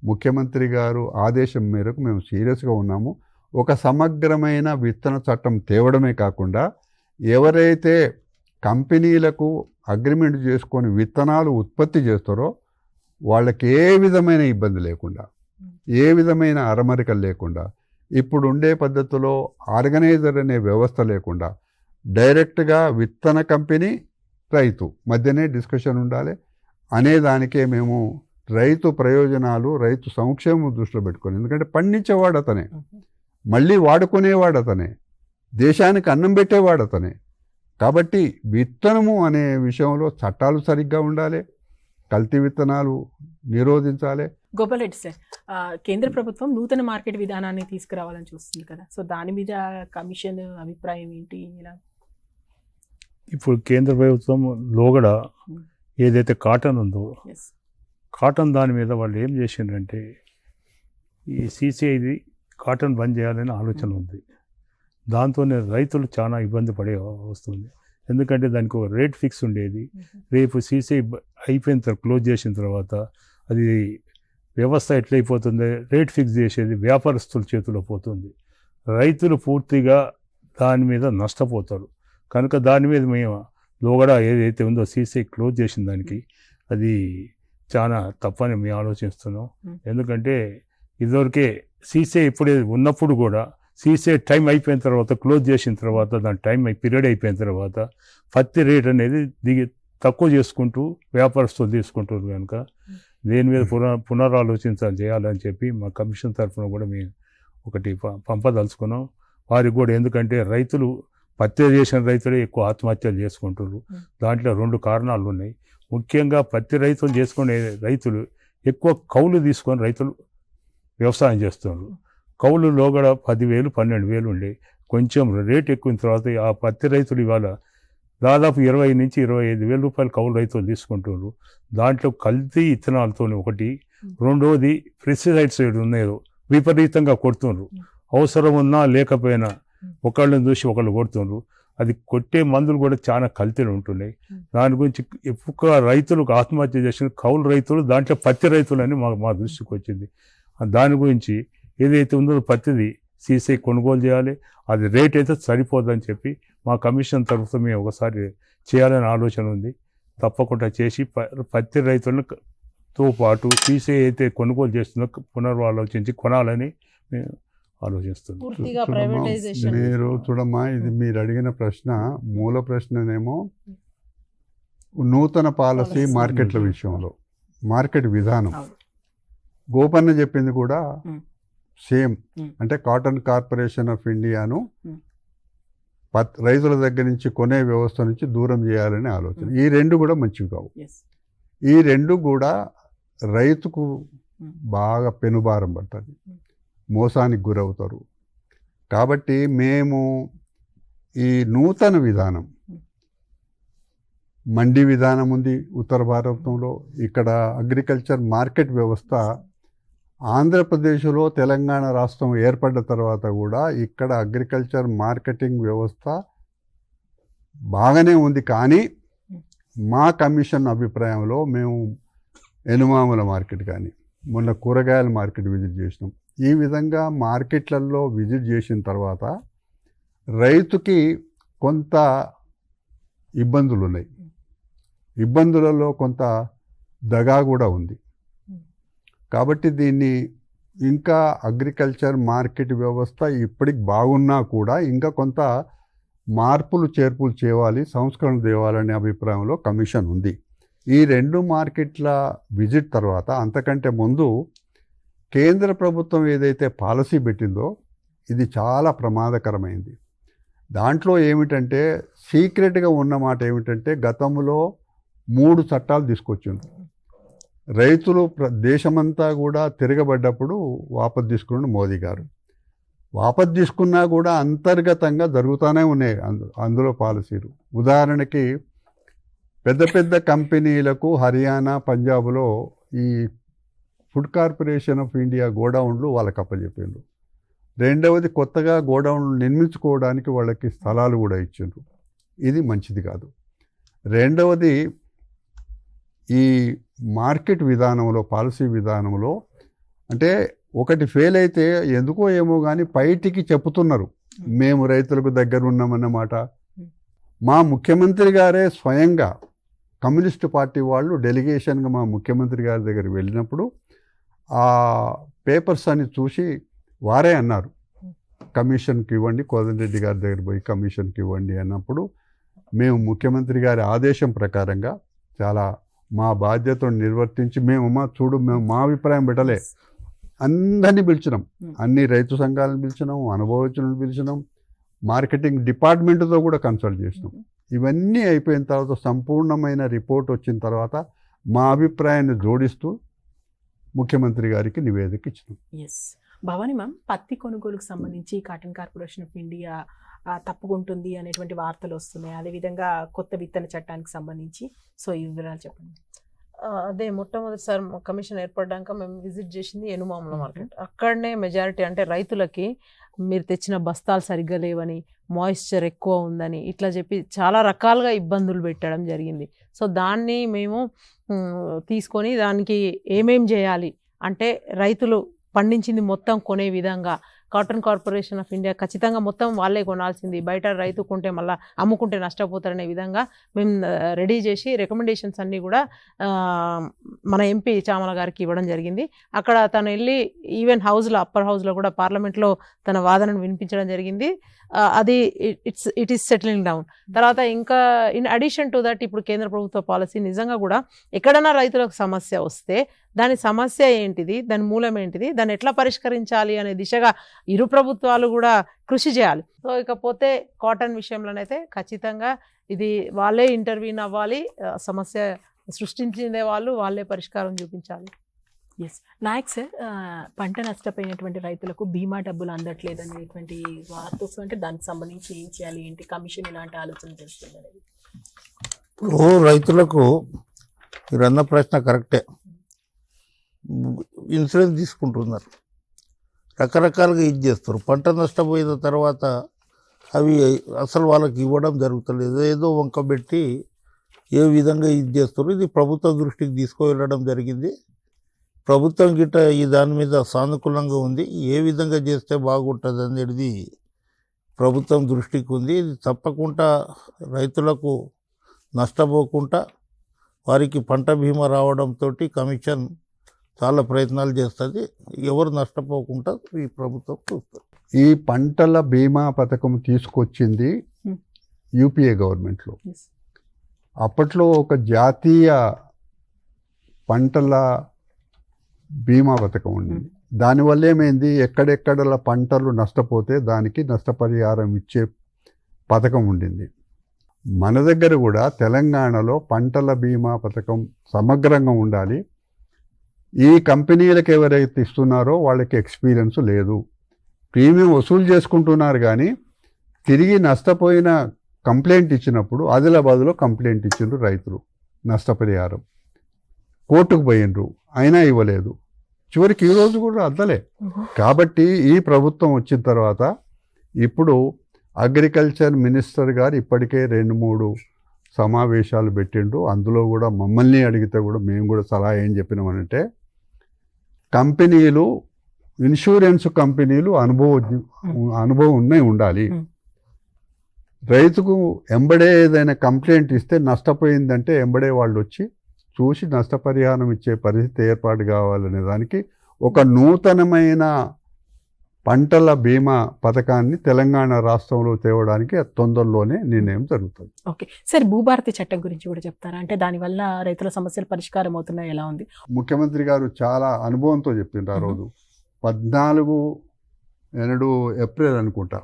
ముఖ్యమంత్రి గారు ఆదేశం మేరకు మేము సీరియస్గా ఉన్నాము. ఒక సమగ్రమైన విత్తన చట్టం తేవడమే కాకుండా ఎవరైతే కంపెనీలకు అగ్రిమెంట్ చేసుకొని విత్తనాలు ఉత్పత్తి చేస్తారో వాళ్ళకి ఏ విధమైన ఇబ్బంది లేకుండా, ఏ విధమైన అరమరికలు లేకుండా, ఇప్పుడు ఉండే పద్ధతిలో ఆర్గనైజర్ అనే వ్యవస్థ లేకుండా డైరెక్ట్గా విత్తన కంపెనీ రైతు మధ్యనే డిస్కషన్ ఉండాలి అనే దానికే మేము రైతు ప్రయోజనాలు, రైతు సంక్షేమం దృష్టిలో పెట్టుకొని, ఎందుకంటే పండించేవాడు అతనే, మళ్ళీ వాడుకునేవాడు అతనే, దేశానికి అన్నం పెట్టేవాడు అతనే. కాబట్టి విత్తనము అనే విషయంలో చట్టాలు సరిగ్గా ఉండాలి, కల్తీ విత్తనాలు నిరోధించాలి. గోపాలరెడ్డి సార్, కేంద్ర ప్రభుత్వం నూతన మార్కెట్ విధానాన్ని తీసుకురావాలని చూస్తుంది కదా, సో దాని మీద కమిషన్ అభిప్రాయం ఏంటి? ఇలా ఇప్పుడు కేంద్ర ప్రభుత్వం లోగడ ఏదైతే కాటన్ ఉందో, కాటన్ దాని మీద వాళ్ళు ఏం చేసిండ్రంటే ఈ CCIది కాటన్ బంద్ చేయాలని ఆలోచన ఉంది. దాంతోనే రైతులు చాలా ఇబ్బంది పడే వస్తుంది. ఎందుకంటే దానికి ఒక రేట్ ఫిక్స్ ఉండేది. రేపు CCI అయిపోయిన తర్వాత, క్లోజ్ చేసిన తర్వాత అది వ్యవస్థ ఎట్లయిపోతుంది, రేట్ ఫిక్స్ చేసేది వ్యాపారస్తుల చేతిలో పోతుంది. రైతులు పూర్తిగా దాని మీద నష్టపోతారు. కనుక దాని మీద మేము లోగడ ఏదైతే ఉందో CCI క్లోజ్ చేసిన దానికి అది చాలా తప్పని మేము ఆలోచిస్తున్నాం. ఎందుకంటే ఇదివరకే CCI ఇప్పుడే ఉన్నప్పుడు కూడా CCI టైం అయిపోయిన తర్వాత, క్లోజ్ చేసిన తర్వాత, దాని టైం పీరియడ్ అయిపోయిన తర్వాత పత్తి రేట్ అనేది తక్కువ చేసుకుంటూ వ్యాపారస్తులు తీసుకుంటారు. కనుక దీని మీద పునరాలోచించాలి చేయాలని చెప్పి మా కమిషన్ తరఫున కూడా మేము ఒకటి పంపదలుచుకున్నాం వారికి కూడా. ఎందుకంటే రైతులు పత్తి చేసిన రైతులే ఎక్కువ ఆత్మహత్యలు చేసుకుంటారు. దాంట్లో 2 కారణాలు ఉన్నాయి. ముఖ్యంగా పత్తి రైతులు చేసుకునే రైతులు ఎక్కువ కౌలు తీసుకొని రైతులు వ్యవసాయం చేస్తున్నారు. కౌలు లోగడ 10,000 12,000 ఉండే, కొంచెం రేట్ ఎక్కువ తర్వాత ఆ పత్తి రైతులు ఇవాళ దాదాపు 20 నుంచి 25,000 రూపాయలు కౌలు రైతులు తీసుకుంటున్నారు. దాంట్లో కల్తీ ఇత్తనాలతో ఒకటి, రెండోది పెస్టిసైడ్స్ ఉన్నాయో విపరీతంగా కొడుతున్నారు. అవసరం ఉన్నా లేకపోయినా ఒకళ్ళని చూసి ఒకళ్ళు కొడుతున్నారు. అది కొట్టే మందులు కూడా చాలా కల్తీలు ఉంటున్నాయి. దాని గురించి ఎక్కువ రైతులకు ఆత్మహత్య చేసిన కౌలు రైతులు, దాంట్లో పత్తి రైతులు అని మా దృష్టికి వచ్చింది. దాని గురించి ఏదైతే ఉందో పత్తిది CCI కొనుగోలు చేయాలి. అది రేట్ అయితే సరిపోదని చెప్పి మా కమిషన్ తరఫున మేము ఒకసారి చేయాలని ఆలోచన ఉంది. తప్పకుండా చేసి పత్తి రైతులతో పాటు CCI అయితే కొనుగోలు చేస్తుందో పునరాలోచించి కొనాలని మేము ఆలోచిస్తున్నాం. పూర్తిగా ప్రైవేటైజేషన్. మీరు చూడమ్మా, ఇది మీరు అడిగిన ప్రశ్న మూల ప్రశ్ననేమో నూతన పాలసీ మార్కెట్ల విషయంలో, మార్కెట్ విధానం. గోపన్న చెప్పింది కూడా సేమ్. అంటే కాటన్ కార్పొరేషన్ ఆఫ్ ఇండియాను రైతుల దగ్గర నుంచి కొనే వ్యవస్థ నుంచి దూరం చేయాలనే ఆలోచన. ఈ 2 కూడా మంచివి కావు. ఈ 2 కూడా రైతుకు బాగా పెనుభారం పడుతుంది, మోసానికి గురవుతారు. కాబట్టి మేము ఈ నూతన విధానం, మండీ విధానం ఉంది ఉత్తర భారతంలో, ఇక్కడ అగ్రికల్చర్ మార్కెట్ వ్యవస్థ ఆంధ్రప్రదేశ్లో తెలంగాణ రాష్ట్రం ఏర్పడ్డ తర్వాత కూడా ఇక్కడ అగ్రికల్చర్ మార్కెటింగ్ వ్యవస్థ బాగానే ఉంది. కానీ మా కమిషన్ అభిప్రాయంలో మేము ఎనుమాముల మార్కెట్ కానీ మొన్న కూరగాయల మార్కెట్ విజిట్ చేసినాం. ఈ విధంగా మార్కెట్లలో విజిట్ చేసిన తర్వాత రైతుకి కొంత ఇబ్బందులు ఉన్నాయి. ఇబ్బందులలో కొంత దగా కూడా ఉంది. కాబట్టి దీన్ని ఇంకా అగ్రికల్చర్ మార్కెట్ వ్యవస్థ ఇప్పటికి బాగున్నా కూడా ఇంకా కొంత మార్పులు చేర్పులు చేయాలి, సంస్కరణ తేవాలనే అభిప్రాయంలో కమిషన్ ఉంది. ఈ 2 మార్కెట్ల విజిట్ తర్వాత, అంతకంటే ముందు కేంద్ర ప్రభుత్వం ఏదైతే పాలసీ పెట్టిందో ఇది చాలా ప్రమాదకరమైంది. దాంట్లో ఏమిటంటే సీక్రెట్గా ఉన్న మాట ఏమిటంటే గతంలో 3 చట్టాలు తీసుకొచ్చిండ్రు. రైతులు దేశమంతా కూడా తిరగబడ్డప్పుడు వాపసు తీసుకున్న మోదీ గారు. వాపసు తీసుకున్నా కూడా అంతర్గతంగా జరుగుతూనే ఉన్నాయి అందులో పాలసీలు. ఉదాహరణకి పెద్ద పెద్ద కంపెనీలకు హర్యానా, పంజాబ్లో ఈ ఫుడ్ కార్పొరేషన్ ఆఫ్ ఇండియా గోడౌన్లు వాళ్ళకి అప్పచెప్పిండ్రు. రెండవది కొత్తగా గోడౌన్లు నిర్మించుకోవడానికి వాళ్ళకి స్థలాలు కూడా ఇచ్చిండ్రు. ఇది మంచిది కాదు. రెండవది ఈ మార్కెట్ విధానంలో, పాలసీ విధానంలో అంటే ఒకటి ఫెయిల్ అయితే ఎందుకో ఏమో కానీ బయటికి చెప్పుతున్నారు మేము రైతులకు దగ్గర ఉన్నామన్నమాట. మా ముఖ్యమంత్రి గారే స్వయంగా కమ్యూనిస్ట్ పార్టీ వాళ్ళు డెలిగేషన్గా మా ముఖ్యమంత్రి గారి దగ్గర వెళ్ళినప్పుడు ఆ పేపర్స్ అని చూసి వారే అన్నారు కమిషన్కి ఇవ్వండి, కోదండరెడ్డి గారి దగ్గర పోయి కమిషన్కి ఇవ్వండి అన్నప్పుడు మేము ముఖ్యమంత్రి గారి ఆదేశం ప్రకారంగా చాలా మా బాధ్యతను నిర్వర్తించి మేము మా అభిప్రాయం పెట్టలే, అందరినీ పిలిచినాం, అన్ని రైతు సంఘాలను పిలిచినాం, అనుభవజ్ఞులను పిలిచినాం, మార్కెటింగ్ డిపార్ట్మెంట్తో కూడా కన్సల్ట్ చేసినాం. ఇవన్నీ అయిపోయిన తర్వాత సంపూర్ణమైన రిపోర్ట్ వచ్చిన తర్వాత మా అభిప్రాయాన్ని జోడిస్తూ ముఖ్యమంత్రి గారికి నివేదిక ఇచ్చినాం. ఎస్ భవానీ మ్యామ్, పత్తి కొనుగోలుకు సంబంధించి కాటన్ కార్పొరేషన్ ఆఫ్ ఇండియా తప్పుకుంటుంది అనేటువంటి వార్తలు వస్తున్నాయి. అదేవిధంగా కొత్త విత్తన చట్టానికి సంబంధించి సో ఈ వివరాలు చెప్పండి. అదే మొట్టమొదటిసారి కమిషన్ ఏర్పడ్డాక మేము విజిట్ చేసింది ఎనుమాముల మార్కెట్. అక్కడనే మెజారిటీ అంటే రైతులకి మీరు తెచ్చిన బస్తాలు సరిగ్గా లేవని, మాయిశ్చర్ ఎక్కువ ఉందని ఇట్లా చెప్పి చాలా రకాలుగా ఇబ్బందులు పెట్టడం జరిగింది. సో దాన్ని మేము తీసుకొని దానికి ఏమేం చేయాలి అంటే రైతులు పండించింది మొత్తం కొనే విధంగా కాటన్ కార్పొరేషన్ ఆఫ్ ఇండియా ఖచ్చితంగా మొత్తం వాళ్ళే కొనాల్సింది, బయట రైతు కొంటే మళ్ళీ అమ్ముకుంటే నష్టపోతారనే విధంగా మేము రెడీ చేసి రికమెండేషన్స్ అన్నీ కూడా మన ఎంపీ చామల గారికి ఇవ్వడం జరిగింది. అక్కడ తను వెళ్ళి ఈవెన్ హౌస్లో అప్పర్ హౌస్లో కూడా పార్లమెంట్లో తన వాదనను వినిపించడం జరిగింది. అది ఇట్ ఈస్ సెటిలింగ్ డౌన్. తర్వాత ఇంకా ఇన్ అడిషన్ టు దట్ ఇప్పుడు కేంద్ర ప్రభుత్వ పాలసీ నిజంగా కూడా ఎక్కడైనా రైతులకు సమస్య వస్తే దాని సమస్య ఏంటిది, దాని మూలం ఏంటిది, దాన్ని ఎట్లా పరిష్కరించాలి అనే దిశగా ఇరు ప్రభుత్వాలు కూడా కృషి చేయాలి. సో ఇకపోతే కాటన్ విషయంలోనైతే ఖచ్చితంగా ఇది వాళ్ళే ఇంటర్వ్యూన్ అవ్వాలి, సమస్య సృష్టించిందే వాళ్ళే పరిష్కారం చూపించాలి. ఎస్ నాయక్ సార్, పంట నష్టపోయినటువంటి రైతులకు బీమా డబ్బులు అందట్లేదు అనేటువంటి వార్త వస్తుందంటే దానికి సంబంధించి ఏం చేయాలి, ఏంటి కమిషన్ ఇలాంటి ఆలోచన చేస్తుంది అనేది? ఇప్పుడు రైతులకు మీరన్న ప్రశ్న కరెక్టే. ఇన్సూరెన్స్ తీసుకుంటున్నారు, రకరకాలుగా ఇది చేస్తారు. పంట నష్టపోయిన తర్వాత అవి అసలు వాళ్ళకి ఇవ్వడం జరుగుతలేదు, ఏదో వంక పెట్టి ఏ విధంగా ఇది చేస్తారు. ఇది ప్రభుత్వ దృష్టికి తీసుకువెళ్ళడం జరిగింది. ప్రభుత్వం గిట్ట ఈ దాని మీద సానుకూలంగా ఉంది. ఏ విధంగా చేస్తే బాగుంటుంది అనేది ప్రభుత్వం దృష్టికి ఉంది. ఇది తప్పకుండా రైతులకు నష్టపోకుండా వారికి పంట బీమా రావడంతో కమిషన్ చాలా ప్రయత్నాలు చేస్తుంది. ఎవరు నష్టపోకుండా ఈ ప్రభుత్వం చూస్తుంది. ఈ పంటల బీమా పథకం తీసుకొచ్చింది యూపీఏ గవర్నమెంట్లో. అప్పట్లో ఒక జాతీయ పంటల బీమా పథకం ఉండింది. దానివల్ల ఏమైంది, ఎక్కడెక్కడ పంటలు నష్టపోతే దానికి నష్టపరిహారం ఇచ్చే పథకం ఉండింది. మన దగ్గర కూడా తెలంగాణలో పంటల బీమా పథకం సమగ్రంగా ఉండాలి. ఈ కంపెనీలకు ఎవరైతే ఇస్తున్నారో వాళ్ళకి ఎక్స్పీరియన్స్ లేదు, ప్రీమియం వసూలు చేసుకుంటున్నారు కానీ తిరిగి నష్టపోయిన కంప్లైంట్ ఇచ్చినప్పుడు ఆదిలాబాద్లో కంప్లైంట్ ఇచ్చిండ్రు రైతులు, నష్టపరిహారం కోర్టుకు పోయినరు, అయినా ఇవ్వలేదు. చివరికి ఈరోజు కూడా అద్దలే. కాబట్టి ఈ ప్రభుత్వం వచ్చిన తర్వాత ఇప్పుడు అగ్రికల్చర్ మినిస్టర్ గారు ఇప్పటికే 2-3 సమావేశాలు పెట్టిండ్రు. అందులో కూడా మమ్మల్ని అడిగితే కూడా మేము కూడా సలహా ఏం చెప్పినామనంటే, కంపెనీలు ఇన్సూరెన్స్ కంపెనీలు అనుభవం ఉండాలి. రైతుకు ఎంబడే ఏదైనా కంప్లైంట్ ఇస్తే నష్టపోయిందంటే ఎంబడే వాళ్ళు వచ్చి చూసి నష్టపరిహారం ఇచ్చే పరిస్థితి ఏర్పాటు కావాలనే దానికి ఒక నూతనమైన పంటల బీమా పథకాన్ని తెలంగాణ రాష్ట్రంలో తేవడానికి తొందరలోనే నిర్ణయం జరుగుతుంది. ఓకే సార్, భూభారతి చట్టం గురించి కూడా చెప్తారా? అంటే దానివల్ల రైతుల సమస్యలు పరిష్కారం అవుతున్నాయి, ఎలా ఉంది? ముఖ్యమంత్రి గారు చాలా అనుభవంతో చెప్పిండ్రు. ఆ రోజు 14 ఏప్రిల్ అనుకుంటా,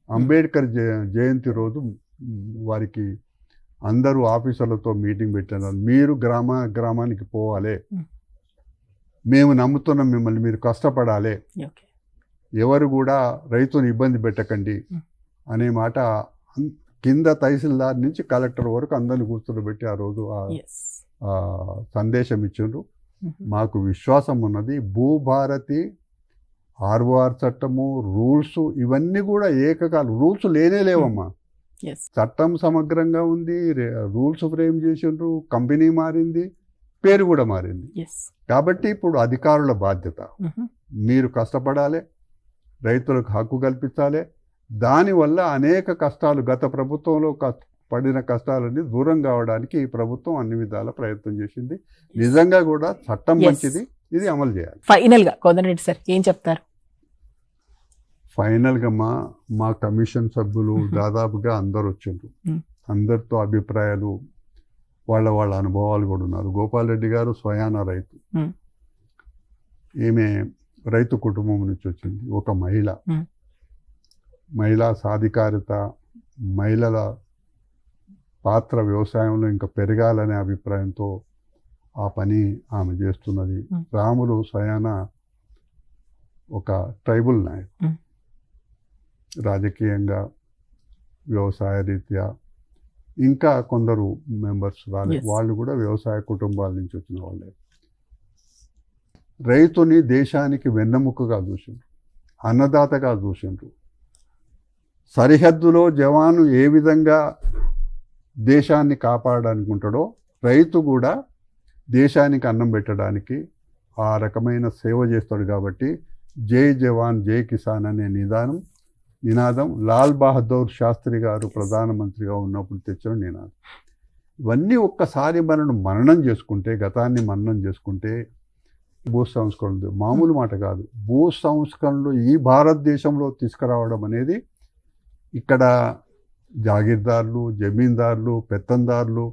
అంబేద్కర్ జయంతి రోజు వారికి అందరూ ఆఫీసర్లతో మీటింగ్ పెట్టినారు. మీరు గ్రామానికి పోవాలి, మేము నమ్ముతున్నాం మిమ్మల్ని, మీరు కష్టపడాలి, ఎవరు కూడా రైతుని ఇబ్బంది పెట్టకండి అనే మాట కింద తహసీల్దార్ నుంచి కలెక్టర్ వరకు అందరిని కూర్చోబెట్టి ఆ రోజు సందేశం ఇచ్చిండ్రు. మాకు విశ్వాసం ఉన్నది, భూభారతి ఆర్ఓఆర్ చట్టము రూల్స్ ఇవన్నీ కూడా ఏకకాలం రూల్స్ లేనేలేవమ్మా. చట్టం సమగ్రంగా ఉంది, రూల్స్ ఫ్రేమ్ చేసిండ్రు, కంపెనీ మారింది, పేరు కూడా మారింది. ఎస్. కాబట్టి ఇప్పుడు అధికారుల బాధ్యత, మీరు కష్టపడాలి, రైతులకు హక్కు కల్పించాలి. దానివల్ల అనేక కష్టాలు, గత ప్రభుత్వంలో పడిన కష్టాలన్నీ దూరం కావడానికి ఈ ప్రభుత్వం అన్ని విధాల ప్రయత్నం చేసింది. నిజంగా కూడా చట్టం Yes. మంచిది, ఇది అమలు చేయాలి. ఫైనల్ గా కోదండరెడ్డి సార్ ఏం చెప్తారు? ఫైనల్గా మా కమిషన్ సభ్యులు దాదాపుగా అందరు వచ్చిండ్రు. అందరితో అభిప్రాయాలు, వాళ్ళ అనుభవాలు కూడా ఉన్నారు. గోపాల్ రెడ్డి గారు స్వయాన రైతు, ఈమె రైతు కుటుంబం నుంచి వచ్చింది, ఒక మహిళా సాధికారిత, మహిళల పాత్ర వ్యవసాయంలో ఇంకా పెరగాలనే అభిప్రాయంతో ఆ పని ఆమె చేస్తున్నది. రాములు స్వయాన ఒక ట్రైబల్ నాయకుడు, రాజకీయంగా, వ్యవసాయ రీత్యా. ఇంకా కొందరు మెంబర్స్ రాలేదు, వాళ్ళు కూడా వ్యవసాయ కుటుంబాల నుంచి వచ్చిన వాళ్ళే. రైతుని దేశానికి వెన్నెముకగా చూసిండ్రు, అన్నదాతగా చూసిండ్రు. సరిహద్దులో జవాను ఏ విధంగా దేశాన్ని కాపాడాలనుకుంటాడో రైతు కూడా దేశానికి అన్నం పెట్టడానికి ఆ రకమైన సేవ చేస్తాడు. కాబట్టి జై జవాన్ జై కిసాన్ అనే నినాదం లాల్ బహదూర్ శాస్త్రి గారు ప్రధానమంత్రిగా ఉన్నప్పుడు తెచ్చిన నినాదం. ఇవన్నీ ఒక్కసారి మననం చేసుకుంటే, గతాన్ని మననం చేసుకుంటే, భూ సంస్కరణలు మామూలు మాట కాదు. భూ సంస్కరణలు ఈ భారతదేశంలో తీసుకురావడం అనేది ఇక్కడ జాగీర్దారులు, జమీందారులు, పెత్తందారులు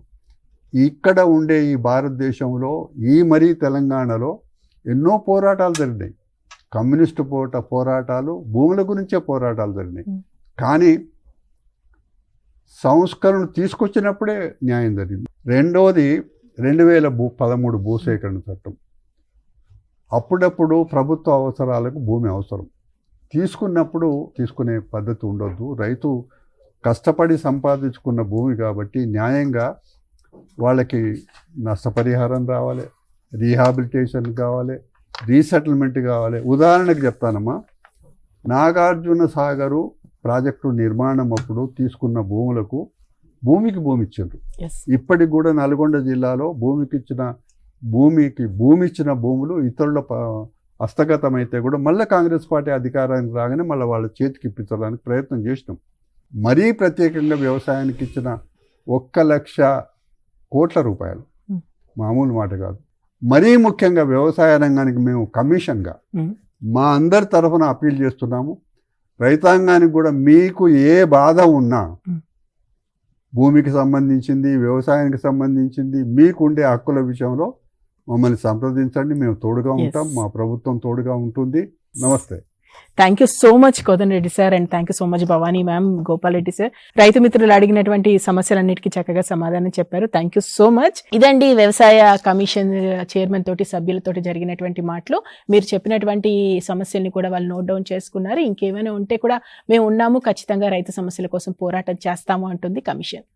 ఇక్కడ ఉండే ఈ భారతదేశంలో, మరీ తెలంగాణలో ఎన్నో పోరాటాలు జరిగినాయి. కమ్యూనిస్టు పోరాటాలు, భూముల గురించే పోరాటాలు జరిగినాయి. కానీ సంస్కరణ తీసుకొచ్చినప్పుడే న్యాయం జరిగింది. రెండోది 2013 భూసేకరణ చట్టం. అప్పుడప్పుడు ప్రభుత్వ అవసరాలకు భూమి అవసరం, తీసుకున్నప్పుడు తీసుకునే పద్ధతి ఉండొద్దు. రైతు కష్టపడి సంపాదించుకున్న భూమి కాబట్టి న్యాయంగా వాళ్ళకి నష్టపరిహారం రావాలి, రీహాబిలిటేషన్ కావాలి, రీసెటిల్మెంట్ కావాలి. ఉదాహరణకు చెప్తానమ్మా, నాగార్జున సాగరు ప్రాజెక్టు నిర్మాణం అప్పుడు తీసుకున్న భూమికి భూమి ఇచ్చారు. ఇప్పటికి కూడా నల్గొండ జిల్లాలో భూమి ఇచ్చిన భూములు ఇతరుల హస్తగతమైతే కూడా మళ్ళీ కాంగ్రెస్ పార్టీ అధికారానికి రాగానే మళ్ళీ వాళ్ళ చేతికి ఇప్పించడానికి ప్రయత్నం చేసినాం. మరీ ప్రత్యేకంగా వ్యవసాయానికి ఇచ్చిన 1,00,000 కోట్ల రూపాయలు మామూలు మాట కాదు. మరీ ముఖ్యంగా వ్యవసాయ రంగానికి మేము కమిషన్గా మా అందరి తరఫున అప్పీల్ చేస్తున్నాము. రైతాంగానికి కూడా మీకు ఏ బాధ ఉన్నా, భూమికి సంబంధించింది, వ్యవసాయానికి సంబంధించింది, మీకుండే హక్కుల విషయంలో మమ్మల్ని సంప్రదించండి. మేము తోడుగా ఉంటాం, మా ప్రభుత్వం తోడుగా ఉంటుంది. నమస్తే. Thank you so much Kodanda Reddy sir, and thank you so much Bhavani ma'am, Gopal Reddy sir. రైతు మిత్రులు అడిగినటువంటి సమస్యలన్నిటికీ చక్కగా సమాధానం చెప్పారు. Thank you so much. ఇదండి వ్యవసాయ కమిషన్ చైర్మన్ తోటి, సభ్యులతోటి జరిగినటువంటి మాటలు. మీరు చెప్పినటువంటి సమస్యల్ని కూడా వాళ్ళు నోట్ డౌన్ చేసుకున్నారు. ఇంకేమైనా ఉంటే కూడా మేము ఉన్నాము, ఖచ్చితంగా రైతు సమస్యల కోసం పోరాటం చేస్తాము అంటుంది కమిషన్.